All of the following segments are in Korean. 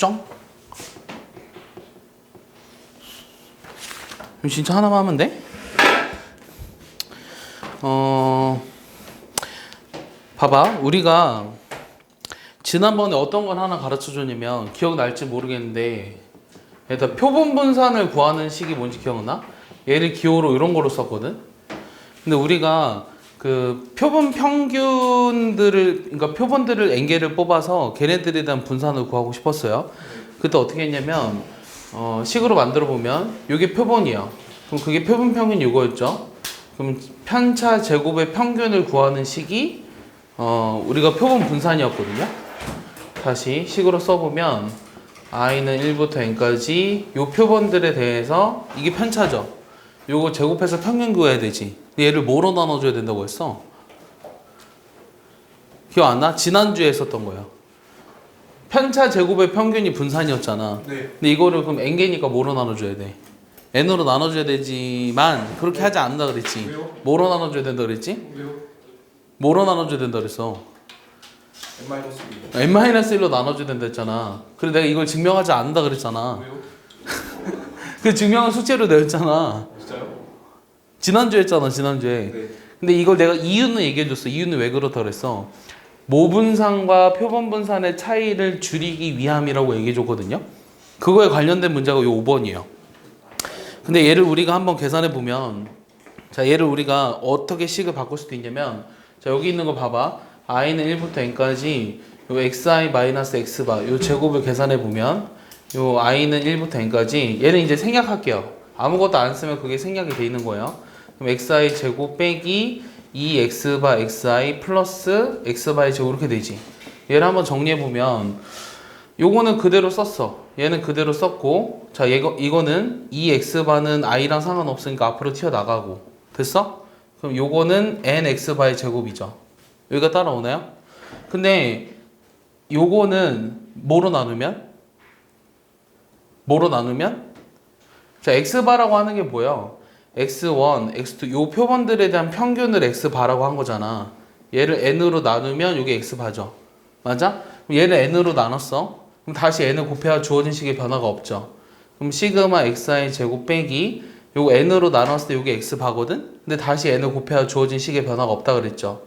수정. 진짜 하나만 하면 돼? 봐봐. 우리가 지난번에 어떤 걸 하나 가르쳐 줬냐면 기억날지 모르겠는데 일단 표본 분산을 구하는 식이 뭔지 기억나? 얘를 기호로 이런 거로 썼거든. 근데 우리가 그 표본 평균들을, 그러니까 표본들을 n개를 뽑아서 걔네들에 대한 분산을 구하고 싶었어요. 그때 어떻게 했냐면 식으로 만들어 보면 이게 표본이야. 그럼 그게 표본 평균 이거였죠. 그럼 편차 제곱의 평균을 구하는 식이 우리가 표본 분산이었거든요. 다시 식으로 써보면 i는 1부터 n까지 요 표본들에 대해서 이게 편차죠. 요거 제곱해서 평균 구해야 되지. 얘를 뭐로 나눠줘야 된다고 했어? 기억 안 나? 지난주에 했었던 거야. 편차 제곱의 평균이 분산이었잖아. 네. 근데 이거를 그럼 n개니까 뭐로 나눠줘야 돼? n으로 나눠줘야 되지만 그렇게 하지 않는다 그랬지. 왜요? 뭐로 나눠줘야 된다 그랬지? 왜요? 뭐로 나눠줘야 된다 그랬어? N-1. n-1로 나눠줘야 된다 했잖아. 그래 내가 이걸 증명하지 않는다 그랬잖아. 왜요? 그 증명은 숙제로 내었잖아. 진짜요? 지난주에 했잖아, 지난주에. 네. 근데 이걸 내가 이유는 얘기해줬어. 이유는 왜 그렇다 그랬어? 모분산과 표본분산의 차이를 줄이기 위함이라고 얘기해줬거든요. 그거에 관련된 문제가 요 5번이에요. 근데 얘를 우리가 한번 계산해보면, 자, 얘를 우리가 어떻게 식을 바꿀 수도 있냐면, 자, 여기 있는 거 봐봐. i는 1부터 n까지 요 xi-x바 요 제곱을 계산해보면, 요 i는 1부터 n까지, 얘는 이제 생략할게요. 아무것도 안 쓰면 그게 생략이 돼 있는 거예요. 그럼 xi 제곱 빼기 2x바 xi 플러스 x바의 제곱 이렇게 되지. 얘를 한번 정리해보면 요거는 그대로 썼어. 얘는 그대로 썼고, 자 이거는 2x바는 i랑 상관없으니까 앞으로 튀어나가고 됐어? 그럼 요거는 nx바의 제곱이죠. 여기가 따라오나요? 근데 요거는 뭐로 나누면? 자 x바라고 하는 게 뭐야? x1, x2 요 표본들에 대한 평균을 x바라고 한 거잖아. 얘를 n으로 나누면 요게 x바죠. 맞아? 그럼 얘를 n으로 나눴어. 그럼 다시 n을 곱해야 주어진 식의 변화가 없죠. 그럼 시그마 xi 제곱 빼기 요거 n으로 나눴을 때 요게 x바거든? 근데 다시 n을 곱해야 주어진 식의 변화가 없다 그랬죠.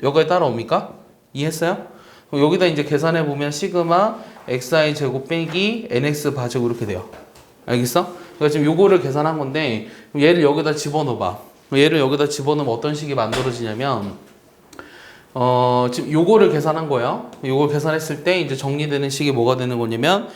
여기에 따라옵니까? 이해했어요? 그럼 여기다 이제 계산해보면 시그마 xi 제곱 빼기 nx 바제곱 이렇게 돼요. 알겠어? 그러니까 지금 요거를 계산한 건데 얘를 여기다 집어넣어봐. 얘를 여기다 집어넣으면 어떤 식이 만들어지냐면 지금 요거를 계산한 거예요. 요걸 계산했을 때 이제 정리되는 식이 뭐가 되는 거냐면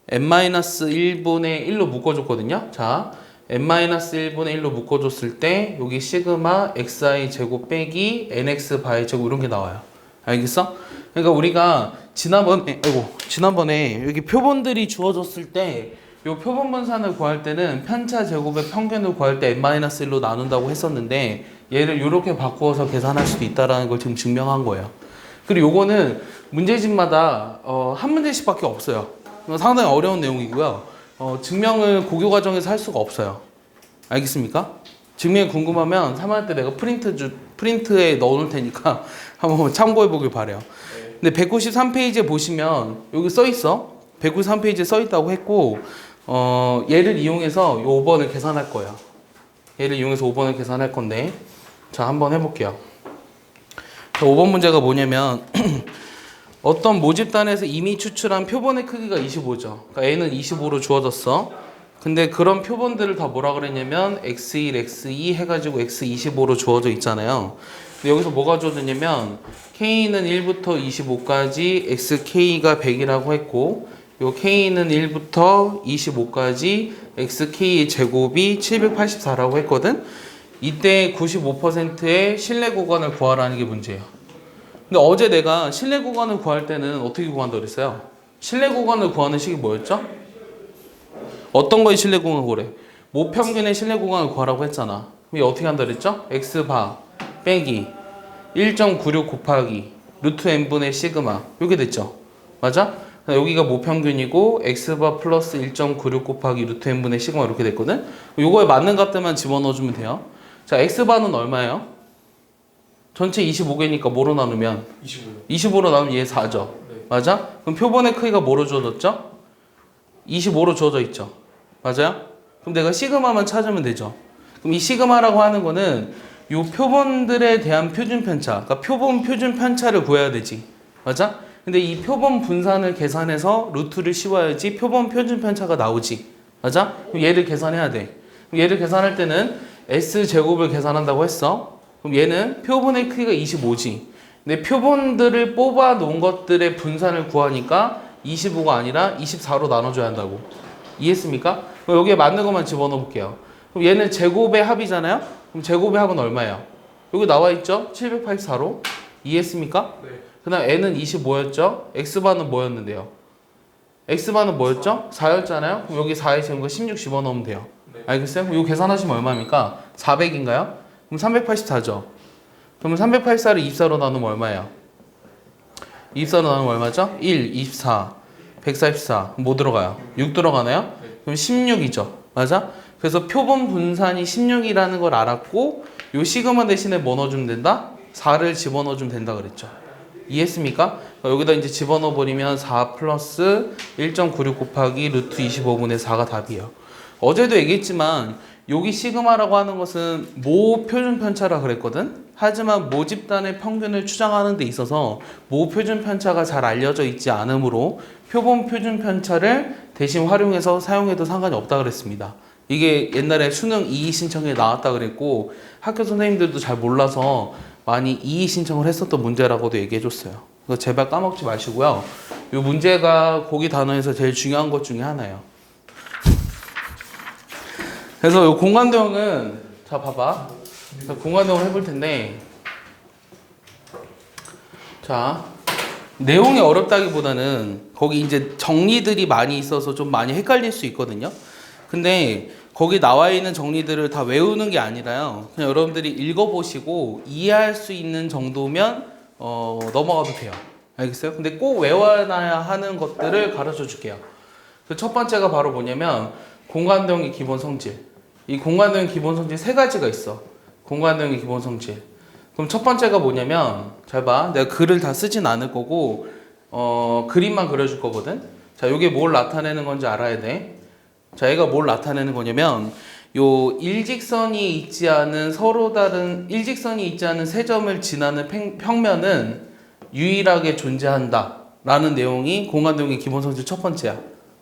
n-1분의 1로 묶어줬거든요. 자, n-1분의 1로 묶어줬을 때 여기 시그마 xi 제곱 빼기 nx 바의 제곱 이런 게 나와요. 알겠어? 그러니까 우리가 지난번에 여기 표본들이 주어졌을 때 요 표본 분산을 구할 때는 편차 제곱의 평균을 구할 때 n-1로 나눈다고 했었는데 얘를 이렇게 바꾸어서 계산할 수도 있다라는 걸 지금 증명한 거예요. 그리고 요거는 문제집마다 한 문제씩밖에 없어요. 상당히 어려운 내용이고요. 증명을 고교 과정에서 할 수가 없어요. 알겠습니까? 증명이 궁금하면 3학 때 내가 프린트에 넣어놓을 테니까 한번 참고해 보길 바래요. 근데 193페이지에 보시면 여기 써 있어. 193페이지에 써 있다고 했고 얘를 이용해서 요 5번을 계산할 거예요. 얘를 이용해서 5번을 계산할 건데 자 한번 해볼게요. 자, 5번 문제가 뭐냐면 어떤 모집단에서 이미 추출한 표본의 크기가 25죠. 그러니까 A는 25로 주어졌어. 근데 그런 표본들을 다 뭐라 그랬냐면 X1, X2 해가지고 X25로 주어져 있잖아요. 근데 여기서 뭐가 주어졌냐면 K는 1부터 25까지 XK가 100이라고 했고 요 K는 1부터 25까지 XK 제곱이 784라고 했거든. 이때 95%의 실내 구간을 구하라는 게 문제예요. 근데 어제 내가 실내 구간을 구할 때는 어떻게 구한다 그랬어요? 실내 구간을 구하는 식이 뭐였죠? 어떤 거에 실내 구간을 구하래? 모평균의 실내 구간을 구하라고 했잖아. 그럼 어떻게 한다 그랬죠? X바 빼기 1.96 곱하기 루트 n분의 시그마 이렇게 됐죠? 맞아? 여기가 모평균이고 x바 플러스 1.96 곱하기 루트 n분의 시그마 이렇게 됐거든? 요거에 맞는 값들만 집어넣어주면 돼요. 자, x바는 얼마예요? 전체 25개니까 뭐로 나누면? 25요. 25로 나누면 얘 4죠. 네. 맞아? 그럼 표본의 크기가 뭐로 주어졌죠? 25로 주어져 있죠. 맞아요? 그럼 내가 시그마만 찾으면 되죠. 그럼 이 시그마라고 하는 거는 요 표본들에 대한 표준 편차, 그러니까 표본 표준 편차를 구해야 되지. 맞아? 근데 이 표본 분산을 계산해서 루트를 씌워야지 표본 표준 편차가 나오지. 맞아? 그럼 얘를 계산해야 돼. 그럼 얘를 계산할 때는 S제곱을 계산한다고 했어. 그럼 얘는 표본의 크기가 25지. 근데 표본들을 뽑아 놓은 것들의 분산을 구하니까 25가 아니라 24로 나눠줘야 한다고. 이해했습니까? 그럼 여기에 맞는 것만 집어넣어 볼게요. 그럼 얘는 제곱의 합이잖아요? 그럼 제곱의 합은 얼마예요? 여기 나와 있죠? 784로. 이해했습니까? 네. 그 다음 n은 25였죠? x반은 뭐였는데요? x반은 뭐였죠? 4였잖아요? 그럼 여기 4에 지금 거 16 집어넣으면 돼요. 네. 알겠어요? 그럼 이거 계산하시면 얼마입니까? 400인가요? 그럼 384죠? 그러면 384를 24로 나누면 얼마예요? 24로 나누면 얼마죠? 1, 24, 144. 뭐 들어가요? 6 들어가나요? 네. 그럼 16이죠. 맞아? 그래서 표본 분산이 16이라는 걸 알았고 요 시그마 대신에 뭐 넣어주면 된다? 4를 집어넣어주면 된다 그랬죠. 이해했습니까? 여기다 이제 집어넣어 버리면 4 플러스 1.96 곱하기 루트 25분의 4가 답이에요. 어제도 얘기했지만 여기 시그마라고 하는 것은 모 표준 편차라 그랬거든. 하지만 모 집단의 평균을 추정하는 데 있어서 모 표준 편차가 잘 알려져 있지 않으므로 표본 표준 편차를 대신 활용해서 사용해도 상관이 없다 그랬습니다. 이게 옛날에 수능 이의 신청에 나왔다 그랬고 학교 선생님들도 잘 몰라서 많이 이의 신청을 했었던 문제라고도 얘기해 줬어요. 그래서 제발 까먹지 마시고요. 이 문제가 고기 단어에서 제일 중요한 것 중에 하나예요. 그래서 이 공간도형은 자 봐봐. 자, 공간도형을 해볼 텐데 자 내용이 어렵다기보다는 거기 이제 정리들이 많이 있어서 좀 많이 헷갈릴 수 있거든요. 근데 거기 나와 있는 정리들을 다 외우는 게 아니라요. 그냥 여러분들이 읽어보시고 이해할 수 있는 정도면 넘어가도 돼요. 알겠어요? 근데 꼭 외워놔야 하는 것들을 가르쳐 줄게요. 그 첫 번째가 바로 뭐냐면 공간도형의 기본 성질. 이 공간도형 기본 성질 세 가지가 있어. 공간도형의 기본 성질. 그럼 첫 번째가 뭐냐면 잘 봐. 내가 글을 다 쓰진 않을 거고 그림만 그려줄 거거든. 자, 이게 뭘 나타내는 건지 알아야 돼. 자, 얘가 뭘 나타내는 거냐면 요 일직선이 있지 않은 서로 다른 일직선이 있지 않은 세 점을 지나는 평면은 유일하게 존재한다 라는 내용이 공간도형의 기본 성질 첫 번째야.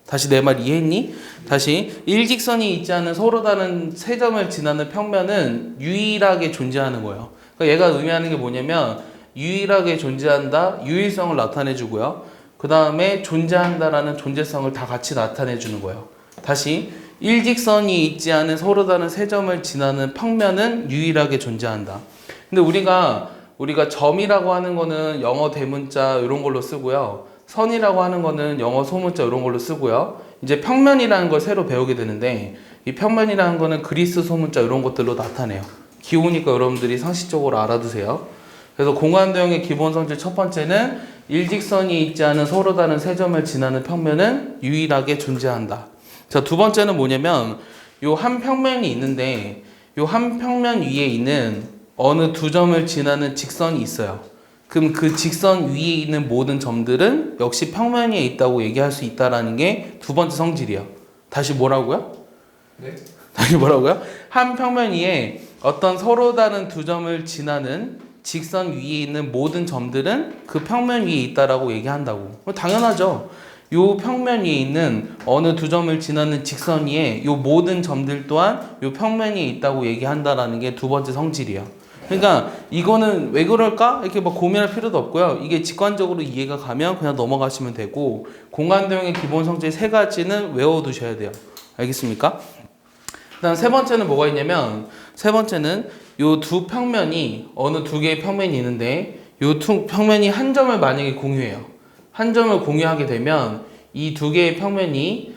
다시 내 말 이해했니? 다시 일직선이 있지 않은 서로 다른 세 점을 지나는 평면은 유일하게 존재하는 거예요. 그러니까 얘가 의미하는 게 뭐냐면 유일하게 존재한다, 유일성을 나타내 주고요. 그 다음에 존재한다라는 존재성을 다 같이 나타내 주는 거예요. 다시 일직선이 있지 않은 서로 다른 세 점을 지나는 평면은 유일하게 존재한다. 근데 우리가 점이라고 하는 거는 영어 대문자 이런 걸로 쓰고요. 선이라고 하는 거는 영어 소문자 이런 걸로 쓰고요. 이제 평면이라는 걸 새로 배우게 되는데 이 평면이라는 거는 그리스 소문자 이런 것들로 나타내요. 기호니까 여러분들이 상식적으로 알아두세요. 그래서 공간도형의 기본 성질 첫 번째는 일직선이 있지 않은 서로 다른 세 점을 지나는 평면은 유일하게 존재한다. 자, 두 번째는 뭐냐면 요 한 평면이 있는데 요 한 평면 위에 있는 어느 두 점을 지나는 직선이 있어요. 그럼 그 직선 위에 있는 모든 점들은 역시 평면 위에 있다고 얘기할 수 있다라는 게 두 번째 성질이에요. 다시 뭐라고요? 네. 다시 뭐라고요? 한 평면 위에 어떤 서로 다른 두 점을 지나는 직선 위에 있는 모든 점들은 그 평면 위에 있다라고 얘기한다고. 당연하죠. 요 평면 위에 있는 어느 두 점을 지나는 직선 위에 요 모든 점들 또한 요 평면 위에 있다고 얘기한다라는 게 두 번째 성질이에요. 그러니까 이거는 왜 그럴까? 이렇게 뭐 고민할 필요도 없고요. 이게 직관적으로 이해가 가면 그냥 넘어가시면 되고 공간도형의 기본 성질 세 가지는 외워두셔야 돼요. 알겠습니까? 그다음 세 번째는 뭐가 있냐면 세 번째는 요 두 평면이 어느 두 개의 평면이 있는데 요 두 평면이 한 점을 만약에 공유해요. 한 점을 공유하게 되면 이 두 개의 평면이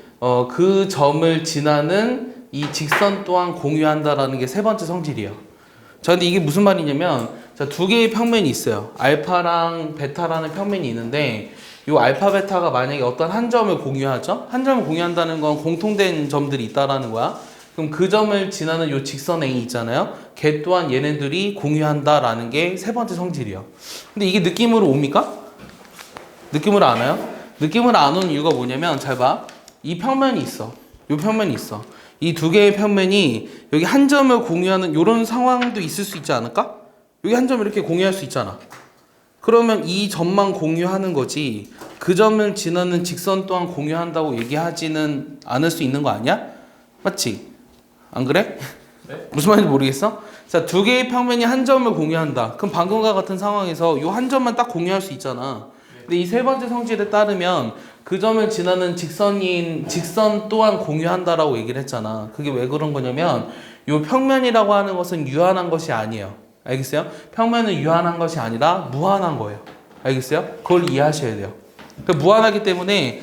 그 점을 지나는 이 직선 또한 공유한다라는 게 세 번째 성질이에요. 자, 근데 이게 무슨 말이냐면, 자, 두 개의 평면이 있어요. 알파랑 베타라는 평면이 있는데, 이 알파, 베타가 만약에 어떤 한 점을 공유하죠? 한 점을 공유한다는 건 공통된 점들이 있다라는 거야. 그럼 그 점을 지나는 이 직선 A 있잖아요. 걔 또한 얘네들이 공유한다라는 게 세 번째 성질이에요. 근데 이게 느낌으로 옵니까? 느낌으로 안 와요? 느낌으로 안 오는 이유가 뭐냐면, 잘 봐. 이 평면이 있어. 이 평면이 있어. 이 두 개의 평면이 여기 한 점을 공유하는 이런 상황도 있을 수 있지 않을까? 여기 한 점을 이렇게 공유할 수 있잖아. 그러면 이 점만 공유하는 거지 그 점을 지나는 직선 또한 공유한다고 얘기하지는 않을 수 있는 거 아니야? 맞지? 안 그래? 네. 무슨 말인지 모르겠어? 자, 두 개의 평면이 한 점을 공유한다. 그럼 방금과 같은 상황에서 이 한 점만 딱 공유할 수 있잖아. 근데 이 세 번째 성질에 따르면 그 점을 지나는 직선 또한 공유한다라고 얘기를 했잖아. 그게 왜 그런 거냐면 이 평면이라고 하는 것은 유한한 것이 아니에요. 알겠어요? 평면은 유한한 것이 아니라 무한한 거예요. 알겠어요? 그걸 이해하셔야 돼요. 그러니까 무한하기 때문에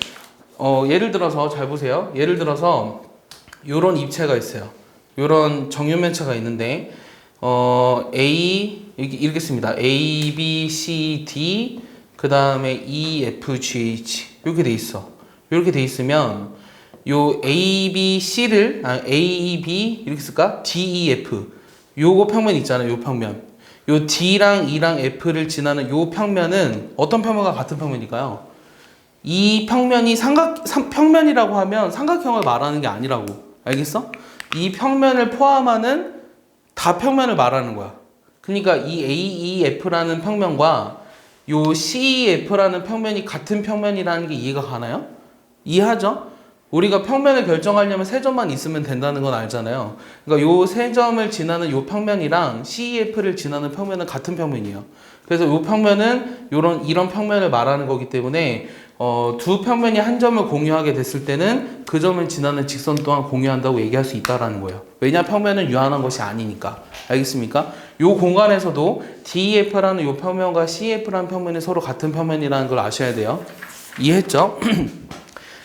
예를 들어서 잘 보세요. 예를 들어서 요런 입체가 있어요. 요런 정육면체가 있는데 A 이렇게 씁니다. A, B, C, D 그 다음에 E, F, G, H 이렇게 돼 있어. 이렇게 돼 있으면 요 A, B, C를 A, B 이렇게 쓸까? D, E, F 요거 평면 있잖아요. 요 평면. 요 D랑 E랑 F를 지나는 요 평면은 어떤 평면과 같은 평면일까요? 이 평면이 평면이라고 하면 삼각형을 말하는 게 아니라고. 알겠어? 이 평면을 포함하는 다 평면을 말하는 거야. 그러니까 이 AEF라는 평면과 요 CEF라는 평면이 같은 평면이라는 게 이해가 가나요? 이해하죠? 우리가 평면을 결정하려면 세 점만 있으면 된다는 건 알잖아요. 그러니까 요 세 점을 지나는 요 평면이랑 CEF를 지나는 평면은 같은 평면이에요. 그래서 요 평면은 이런 평면을 말하는 거기 때문에 두 평면이 한 점을 공유하게 됐을 때는 그 점을 지나는 직선 또한 공유한다고 얘기할 수 있다라는 거예요. 왜냐? 평면은 유한한 것이 아니니까. 알겠습니까? 요 공간에서도 DEF라는 요 평면과 CEF라는 평면이 서로 같은 평면이라는 걸 아셔야 돼요. 이해했죠?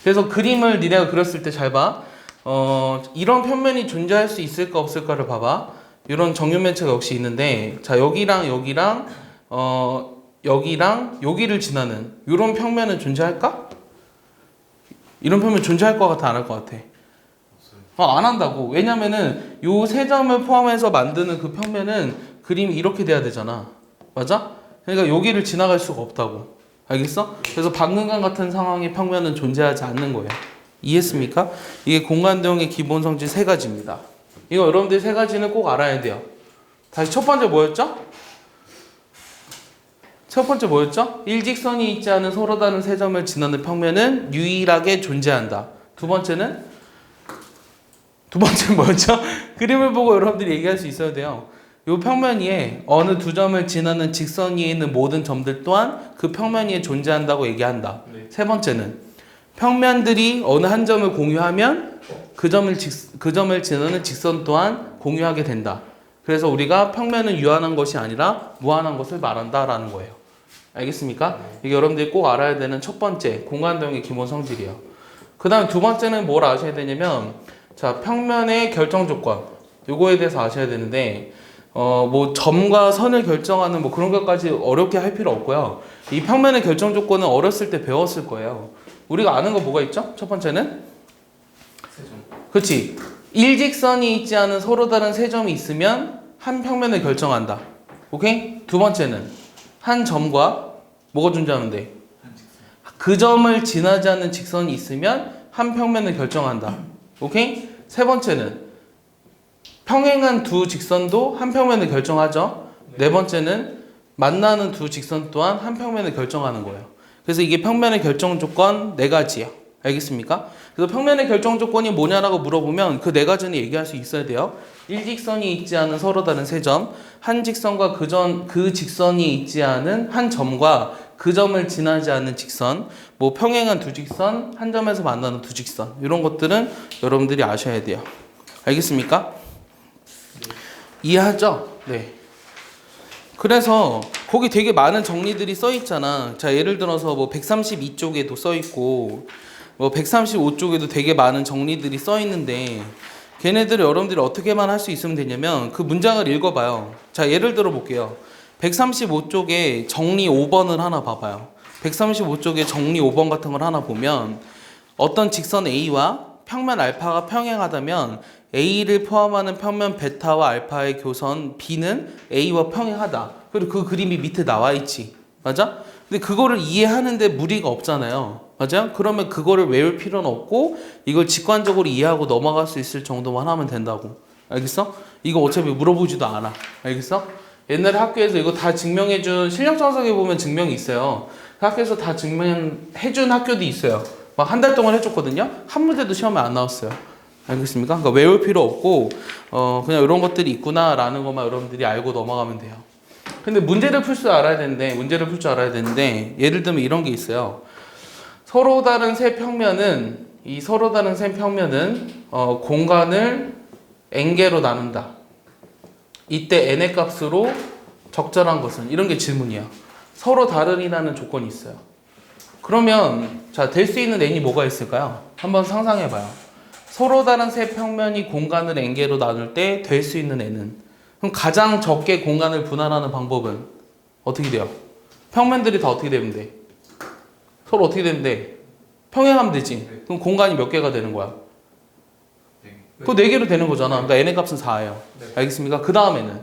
그래서 그림을 니네가 그렸을 때 잘 봐. 이런 평면이 존재할 수 있을까 없을까를 봐봐. 이런 정육면체가 역시 있는데, 자 여기랑 여기를 지나는 이런 평면은 존재할까? 이런 평면 존재할 것 같아, 안 할 것 같아? 안 한다고. 왜냐면은 요 세 점을 포함해서 만드는 그 평면은 그림이 이렇게 돼야 되잖아. 맞아? 그러니까 여기를 지나갈 수가 없다고. 알겠어? 그래서 방금과 같은 상황의 평면은 존재하지 않는 거예요. 이해했습니까? 이게 공간대응의 기본 성질 세 가지입니다. 이거 여러분들 세 가지는 꼭 알아야 돼요. 다시 첫 번째 뭐였죠? 첫 번째 뭐였죠? 일직선이 있지 않은 서로 다른 세 점을 지나는 평면은 유일하게 존재한다. 두 번째는 뭐였죠? 그림을 보고 여러분들이 얘기할 수 있어야 돼요. 이 평면 위에 어느 두 점을 지나는 직선 위에 있는 모든 점들 또한 그 평면 위에 존재한다고 얘기한다. 네. 세 번째는 평면들이 어느 한 점을 공유하면 그 점을 지나는 직선 또한 공유하게 된다. 그래서 우리가 평면은 유한한 것이 아니라 무한한 것을 말한다라는 거예요. 알겠습니까? 이게 여러분들이 꼭 알아야 되는 첫 번째 공간대응의 기본 성질이에요. 그 다음 두 번째는 뭘 아셔야 되냐면 자 평면의 결정 조건 요거에 대해서 아셔야 되는데 뭐 점과 선을 결정하는 뭐 그런 것까지 어렵게 할 필요 없고요. 이 평면의 결정 조건은 어렸을 때 배웠을 거예요. 우리가 아는 거 뭐가 있죠? 첫 번째는 세 점. 그렇지. 일직선이 있지 않은 서로 다른 세 점이 있으면 한 평면을 결정한다. 오케이? 두 번째는 한 점과 뭐가 존재하는데? 그 점을 지나지 않는 직선이 있으면 한 평면을 결정한다. 오케이? 세 번째는 평행한 두 직선도 한 평면을 결정하죠. 네 번째는 만나는 두 직선 또한 한 평면을 결정하는 거예요. 그래서 이게 평면의 결정 조건 네 가지예요. 알겠습니까? 그래서 평면의 결정 조건이 뭐냐라고 물어보면 그 네 가지는 얘기할 수 있어야 돼요. 일직선이 있지 않은 서로 다른 세 점, 한 직선과 그 직선이 있지 않은 한 점과 그 점을 지나지 않는 직선, 뭐 평행한 두 직선, 한 점에서 만나는 두 직선 이런 것들은 여러분들이 아셔야 돼요. 알겠습니까? 이해하죠? 네. 그래서 거기 되게 많은 정리들이 써 있잖아. 자, 예를 들어서 뭐 132쪽에도 써 있고 뭐 135쪽에도 되게 많은 정리들이 써 있는데 걔네들을 여러분들이 어떻게만 할 수 있으면 되냐면 그 문장을 읽어봐요. 자, 예를 들어 볼게요. 135쪽에 정리 5번을 하나 봐봐요. 135쪽에 정리 5번 같은 걸 하나 보면 어떤 직선 A와 평면 알파가 평행하다면 A를 포함하는 평면 베타와 알파의 교선 B는 A와 평행하다. 그리고 그 그림이 밑에 나와 있지. 맞아? 근데 그거를 이해하는데 무리가 없잖아요. 맞아요? 그러면 그거를 외울 필요는 없고 이걸 직관적으로 이해하고 넘어갈 수 있을 정도만 하면 된다고. 알겠어? 이거 어차피 물어보지도 않아. 알겠어? 옛날에 학교에서 이거 다 증명해준 실력 정석에 보면 증명이 있어요. 학교에서 다 증명해준 학교도 있어요. 막 한 달 동안 해줬거든요. 한 문제도 시험에 안 나왔어요. 알겠습니까? 그러니까 외울 필요 없고 그냥 이런 것들이 있구나라는 것만 여러분들이 알고 넘어가면 돼요. 근데 문제를 풀 줄 알아야 되는데 예를 들면 이런 게 있어요. 서로 다른 세 평면은 공간을 n개로 나눈다. 이때 n의 값으로 적절한 것은 이런 게 질문이야. 서로 다른이라는 조건이 있어요. 그러면 자, 될 수 있는 n이 뭐가 있을까요? 한번 상상해 봐요. 서로 다른 세 평면이 공간을 n개로 나눌 때 될 수 있는 n은, 그럼 가장 적게 공간을 분할하는 방법은 어떻게 돼요? 평면들이 다 어떻게 되면 돼? 서로 어떻게 되면 돼? 평행하면 되지. 그럼 공간이 몇 개가 되는 거야? 그거 4개로 되는 거잖아. 그러니까 n의 값은 4예요. 알겠습니까? 그 다음에는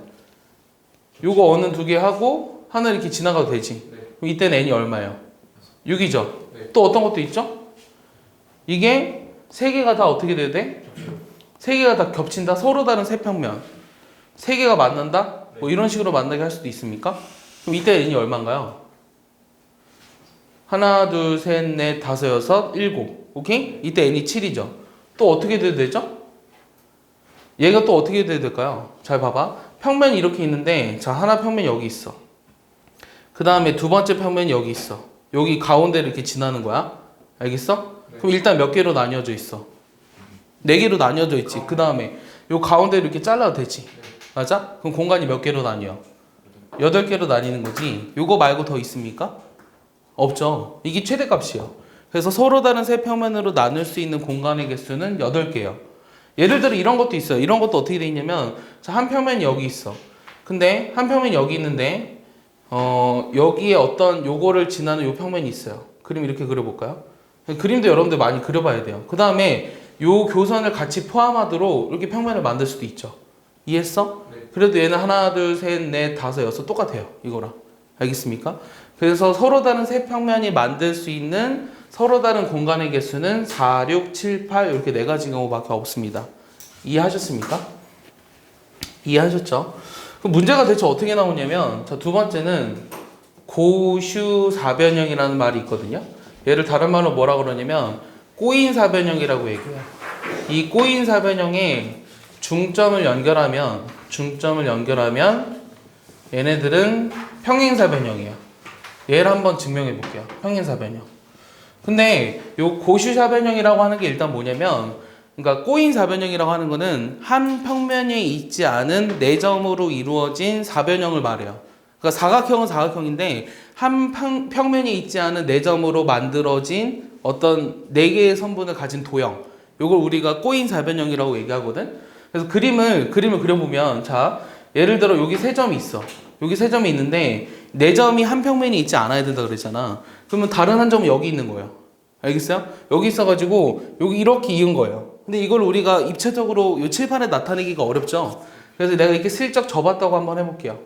요거 어는 2개 하고 하나 이렇게 지나가도 되지. 그럼 이때는 n이 얼마예요? 6이죠. 또 어떤 것도 있죠? 이게 3개가 다 어떻게 돼야 돼? 3개가 다 겹친다. 서로 다른 세 평면 3개가 만난다? 뭐 이런 식으로 만나게 할 수도 있습니까? 그럼 이때 n이 얼마인가요? 하나, 둘, 셋, 넷, 다섯, 여섯, 일곱. 오케이? 이때 n이 7이죠. 또 어떻게 돼야 되죠? 얘가 또 어떻게 돼야 될까요? 잘 봐봐. 평면이 이렇게 있는데, 자, 하나 평면 여기 있어. 그 다음에 두 번째 평면이 여기 있어. 여기 가운데를 이렇게 지나는 거야. 알겠어? 그럼 일단 몇 개로 나뉘어져 있어? 4개로 나뉘어져 있지. 그 다음에 요 가운데를 이렇게 잘라도 되지. 맞아? 그럼 공간이 몇 개로 나뉘어? 8개로 나뉘는 거지. 요거 말고 더 있습니까? 없죠. 이게 최대값이요. 그래서 서로 다른 세 평면으로 나눌 수 있는 공간의 개수는 8개예요. 예를 들어 이런 것도 있어요. 이런 것도 어떻게 돼 있냐면, 자, 한 평면이 여기 있어. 근데 한 평면이 여기 있는데 여기에 어떤 요거를 지나는 요 평면이 있어요. 그림 이렇게 그려볼까요? 그림도 여러분들 많이 그려봐야 돼요. 그 다음에 요 교선을 같이 포함하도록 이렇게 평면을 만들 수도 있죠. 이해했어? 네. 그래도 얘는 하나, 둘, 셋, 넷, 다섯, 여섯 똑같아요. 이거랑. 알겠습니까? 그래서 서로 다른 세 평면이 만들 수 있는 서로 다른 공간의 개수는 4, 6, 7, 8 이렇게 4가지 경우밖에 없습니다. 이해하셨습니까? 이해하셨죠? 그럼 문제가 대체 어떻게 나오냐면, 자, 두 번째는 고슈사변형이라는 말이 있거든요. 얘를 다른 말로 뭐라 그러냐면 꼬인사변형이라고 얘기해요. 이 꼬인사변형에 중점을 연결하면 얘네들은 평행사변형이에요. 얘를 한번 증명해 볼게요. 평행사변형. 근데 요 고슈사변형이라고 하는 게 일단 뭐냐면, 그러니까 꼬인사변형이라고 하는 거는 한 평면에 있지 않은 4점으로 이루어진 사변형을 말해요. 그러니까 사각형은 사각형인데 한 평면에 있지 않은 4점으로 만들어진 어떤 4개의 선분을 가진 도형, 요걸 우리가 꼬인사변형이라고 얘기하거든. 그래서 그림을 그려보면, 자, 예를 들어 여기 3점이 있어. 여기 3점이 있는데 4점이 한 평면에 있지 않아야 된다 그랬잖아. 그러면 다른 한 점은 여기 있는 거예요. 알겠어요? 여기 있어가지고 여기 이렇게 이은 거예요. 근데 이걸 우리가 입체적으로 이 칠판에 나타내기가 어렵죠. 그래서 내가 이렇게 슬쩍 접었다고 한번 해볼게요.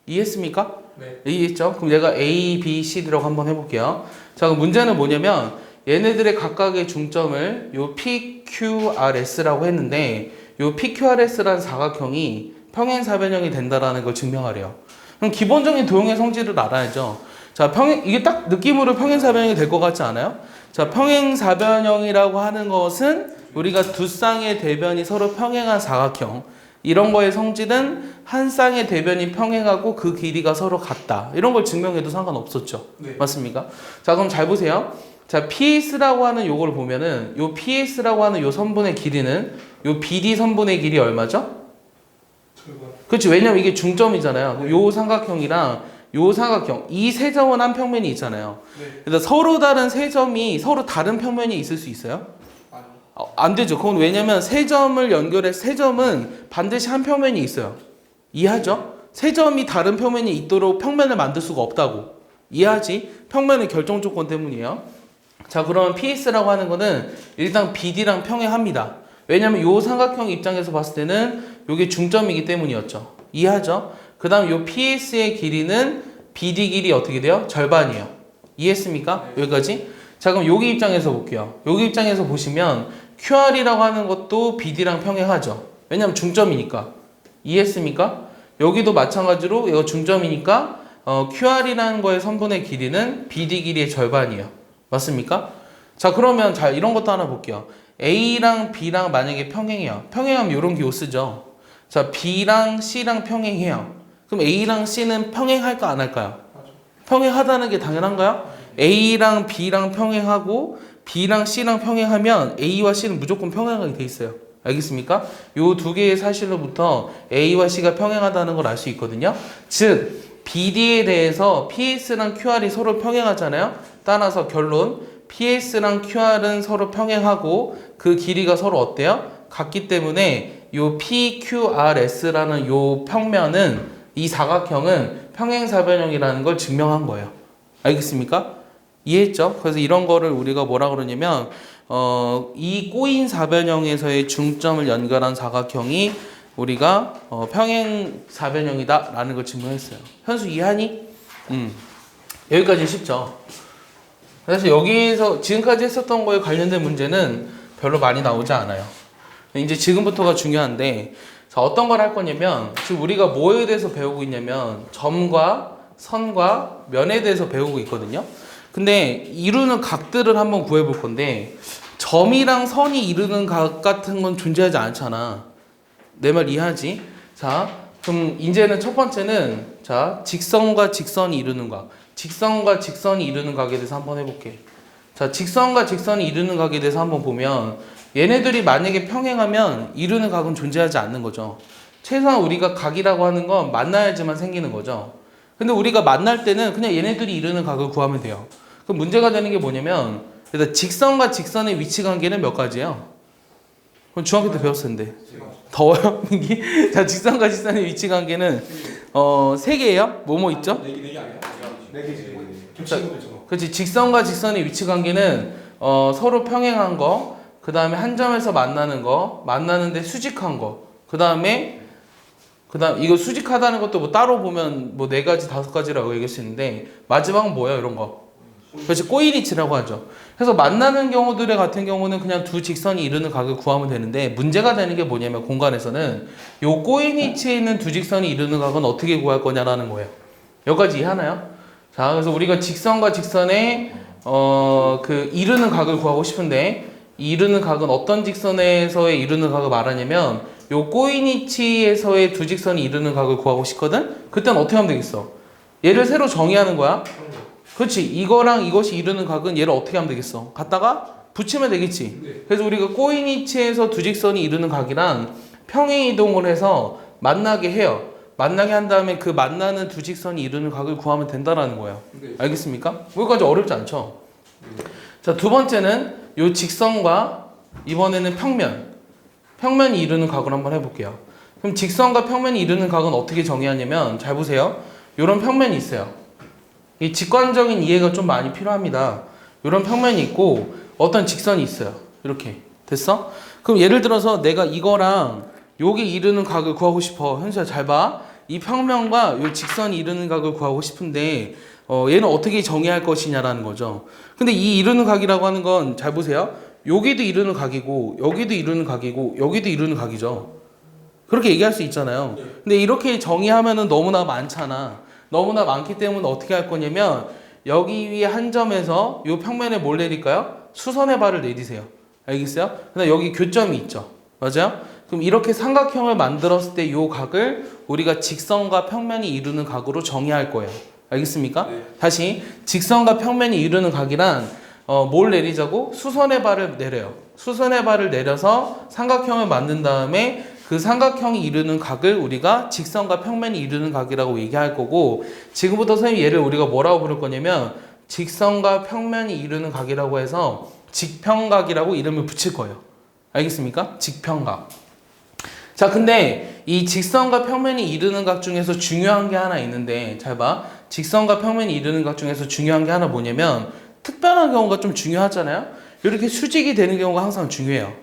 이해했습니까? 네. 이해했죠? 그럼 내가 A, B, C라고 한번 해볼게요. 자, 그럼 문제는 뭐냐면 얘네들의 각각의 중점을 요 PQRS라고 했는데, 요 PQRS라는 사각형이 평행사변형이 된다라는 걸 증명하래요. 그럼 기본적인 도형의 성질을 알아야죠. 자, 이게 딱 느낌으로 평행사변형이 될 것 같지 않아요? 자, 평행사변형이라고 하는 것은 우리가 두 쌍의 대변이 서로 평행한 사각형, 이런 거의 성질은 한 쌍의 대변이 평행하고 그 길이가 서로 같다. 이런 걸 증명해도 상관없었죠. 네. 맞습니까? 자, 그럼 잘 보세요. 자, PS라고 하는 요걸 보면은 요 PS라고 하는 요 선분의 길이는 요 BD 선분의 길이 얼마죠? 그렇지. 왜냐면 이게 중점이잖아요. 요 삼각형이랑 요 삼각형, 이 세 점은 한 평면이 있잖아요. 네. 그래서 서로 다른 세 점이 서로 다른 평면이 있을 수 있어요? 안 되죠. 그건 왜냐면 세 점을 연결해, 세 점은 반드시 한 평면이 있어요. 이해하죠? 세 점이 다른 평면이 있도록 평면을 만들 수가 없다고. 이해하지? 평면의 결정 조건 때문이에요. 자, 그러면 PS라고 하는 거는 일단 BD랑 평행합니다. 왜냐면 요 삼각형 입장에서 봤을 때는 요게 중점이기 때문이었죠. 이해하죠? 그 다음 요 PS의 길이는 BD 길이 어떻게 돼요? 절반이에요. 이해했습니까? 네. 여기까지? 자, 그럼 여기 입장에서 볼게요. 여기 입장에서 보시면 QR이라고 하는 것도 BD랑 평행하죠. 왜냐면 중점이니까. 이해했습니까? 여기도 마찬가지로 이거 중점이니까 QR이라는 거의 선분의 길이는 BD 길이의 절반이에요. 맞습니까? 자, 그러면 자, 이런 것도 하나 볼게요. A랑 B랑 만약에 평행해요. 평행하면 이런 기호 쓰죠. 자, B랑 C랑 평행해요. 그럼 A랑 C는 평행할까 안 할까요? 평행하다는 게 당연한가요? A랑 B랑 평행하고 B랑 C랑 평행하면 A와 C는 무조건 평행하게 돼 있어요. 알겠습니까? 요 두 개의 사실로부터 A와 C가 평행하다는 걸 알 수 있거든요. 즉 BD에 대해서 PS랑 QR이 서로 평행하잖아요. 따라서 결론 PS랑 QR은 서로 평행하고 그 길이가 서로 어때요? 같기 때문에 요 PQRS라는 요 평면은 이 사각형은 평행사변형이라는 걸 증명한 거예요. 알겠습니까? 이해했죠? 그래서 이런 거를 우리가 뭐라 그러냐면 이 꼬인 사변형에서의 중점을 연결한 사각형이 우리가 평행사변형이다 라는 걸 증명했어요. 현수 이해하니? 여기까지 쉽죠? 그래서 여기에서 지금까지 했었던 거에 관련된 문제는 별로 많이 나오지 않아요. 이제 지금부터가 중요한데 자, 어떤 걸 할 거냐면 지금 우리가 뭐에 대해서 배우고 있냐면 점과 선과 면에 대해서 배우고 있거든요. 근데 이루는 각들을 한번 구해볼 건데 점이랑 선이 이루는 각 같은 건 존재하지 않잖아. 내 말 이해하지? 자, 그럼 이제는 첫 번째는 자, 직선과 직선이 이루는 각. 직선과 직선이 이루는 각에 대해서 한번 해볼게. 자, 직선과 직선이 이루는 각에 대해서 한번 보면 얘네들이 만약에 평행하면 이루는 각은 존재하지 않는 거죠. 최소한 우리가 각이라고 하는 건 만나야지만 생기는 거죠. 근데 우리가 만날 때는 그냥 얘네들이 이루는 각을 구하면 돼요. 그럼 문제가 되는 게 뭐냐면 일단 직선과 직선의 위치 관계는 몇 가지예요? 그럼 중학교 때 배웠을 텐데. 더워요? 자, 직선과 직선의 위치 관계는 세 개예요? 뭐뭐 있죠? 네 개 아니야? 네 개지. 겹치는 것도 있잖아. 그렇지. 직선과 직선의 위치 관계는 서로 평행한 거, 그 다음에 한 점에서 만나는 거, 만나는데 수직한 거, 그 다음에 이거 수직하다는 것도 뭐 따로 보면 뭐 4가지, 5가지라고 얘기할 수 있는데 마지막은 뭐예요? 이런 거. 그렇지. 꼬이리치라고 하죠. 그래서 만나는 경우들의 같은 경우는 그냥 두 직선이 이루는 각을 구하면 되는데 문제가 되는 게 뭐냐면 공간에서는 요 꼬이니치에 있는 두 직선이 이루는 각은 어떻게 구할 거냐라는 거예요. 여기까지 이해하나요? 자, 그래서 우리가 직선과 직선의 그 이루는 각을 구하고 싶은데 이 이루는 각은 어떤 직선에서의 이루는 각을 말하냐면 요 꼬이니치에서의 두 직선이 이루는 각을 구하고 싶거든? 그때는 어떻게 하면 되겠어? 얘를 새로 정의하는 거야. 그렇지. 이거랑 이것이 이루는 각은 얘를 어떻게 하면 되겠어? 갖다가 붙이면 되겠지. 그래서 우리가 꼬이니치에서 두 직선이 이루는 각이랑 평행 이동을 해서 만나게 해요. 만나게 한 다음에 그 만나는 두 직선이 이루는 각을 구하면 된다라는 거예요. 알겠습니까? 여기까지 어렵지 않죠? 자, 두 번째는 요 직선과 이번에는 평면이 이루는 각을 한번 해볼게요. 그럼 직선과 평면이 이루는 각은 어떻게 정의하냐면 잘 보세요. 요런 평면이 있어요. 이 직관적인 이해가 좀 많이 필요합니다. 이런 평면이 있고 어떤 직선이 있어요. 이렇게 됐어? 그럼 예를 들어서 내가 이거랑 여기 이루는 각을 구하고 싶어. 현수야 잘 봐. 이 평면과 이 직선이 이루는 각을 구하고 싶은데 얘는 어떻게 정의할 것이냐라는 거죠. 근데 이 이루는 각이라고 하는 건 잘 보세요. 여기도 이루는 각이고 여기도 이루는 각이고 여기도 이루는 각이죠. 그렇게 얘기할 수 있잖아요. 근데 이렇게 정의하면은 너무나 많잖아. 너무나 많기 때문에 어떻게 할 거냐면 여기 위에 한 점에서 이 평면에 뭘 내릴까요? 수선의 발을 내리세요. 알겠어요? 근데 여기 교점이 있죠. 맞아요? 그럼 이렇게 삼각형을 만들었을 때 이 각을 우리가 직선과 평면이 이루는 각으로 정의할 거예요. 알겠습니까? 네. 다시 직선과 평면이 이루는 각이란 뭘 내리자고? 수선의 발을 내려요. 수선의 발을 내려서 삼각형을 만든 다음에 그 삼각형이 이루는 각을 우리가 직선과 평면이 이루는 각이라고 얘기할 거고 지금부터 선생님 얘를 우리가 뭐라고 부를 거냐면 직선과 평면이 이루는 각이라고 해서 직평각이라고 이름을 붙일 거예요. 알겠습니까? 직평각. 자, 근데 이 직선과 평면이 이루는 각 중에서 중요한 게 하나 있는데 잘 봐. 직선과 평면이 이루는 각 중에서 중요한 게 하나 뭐냐면 특별한 경우가 좀 중요하잖아요. 이렇게 수직이 되는 경우가 항상 중요해요.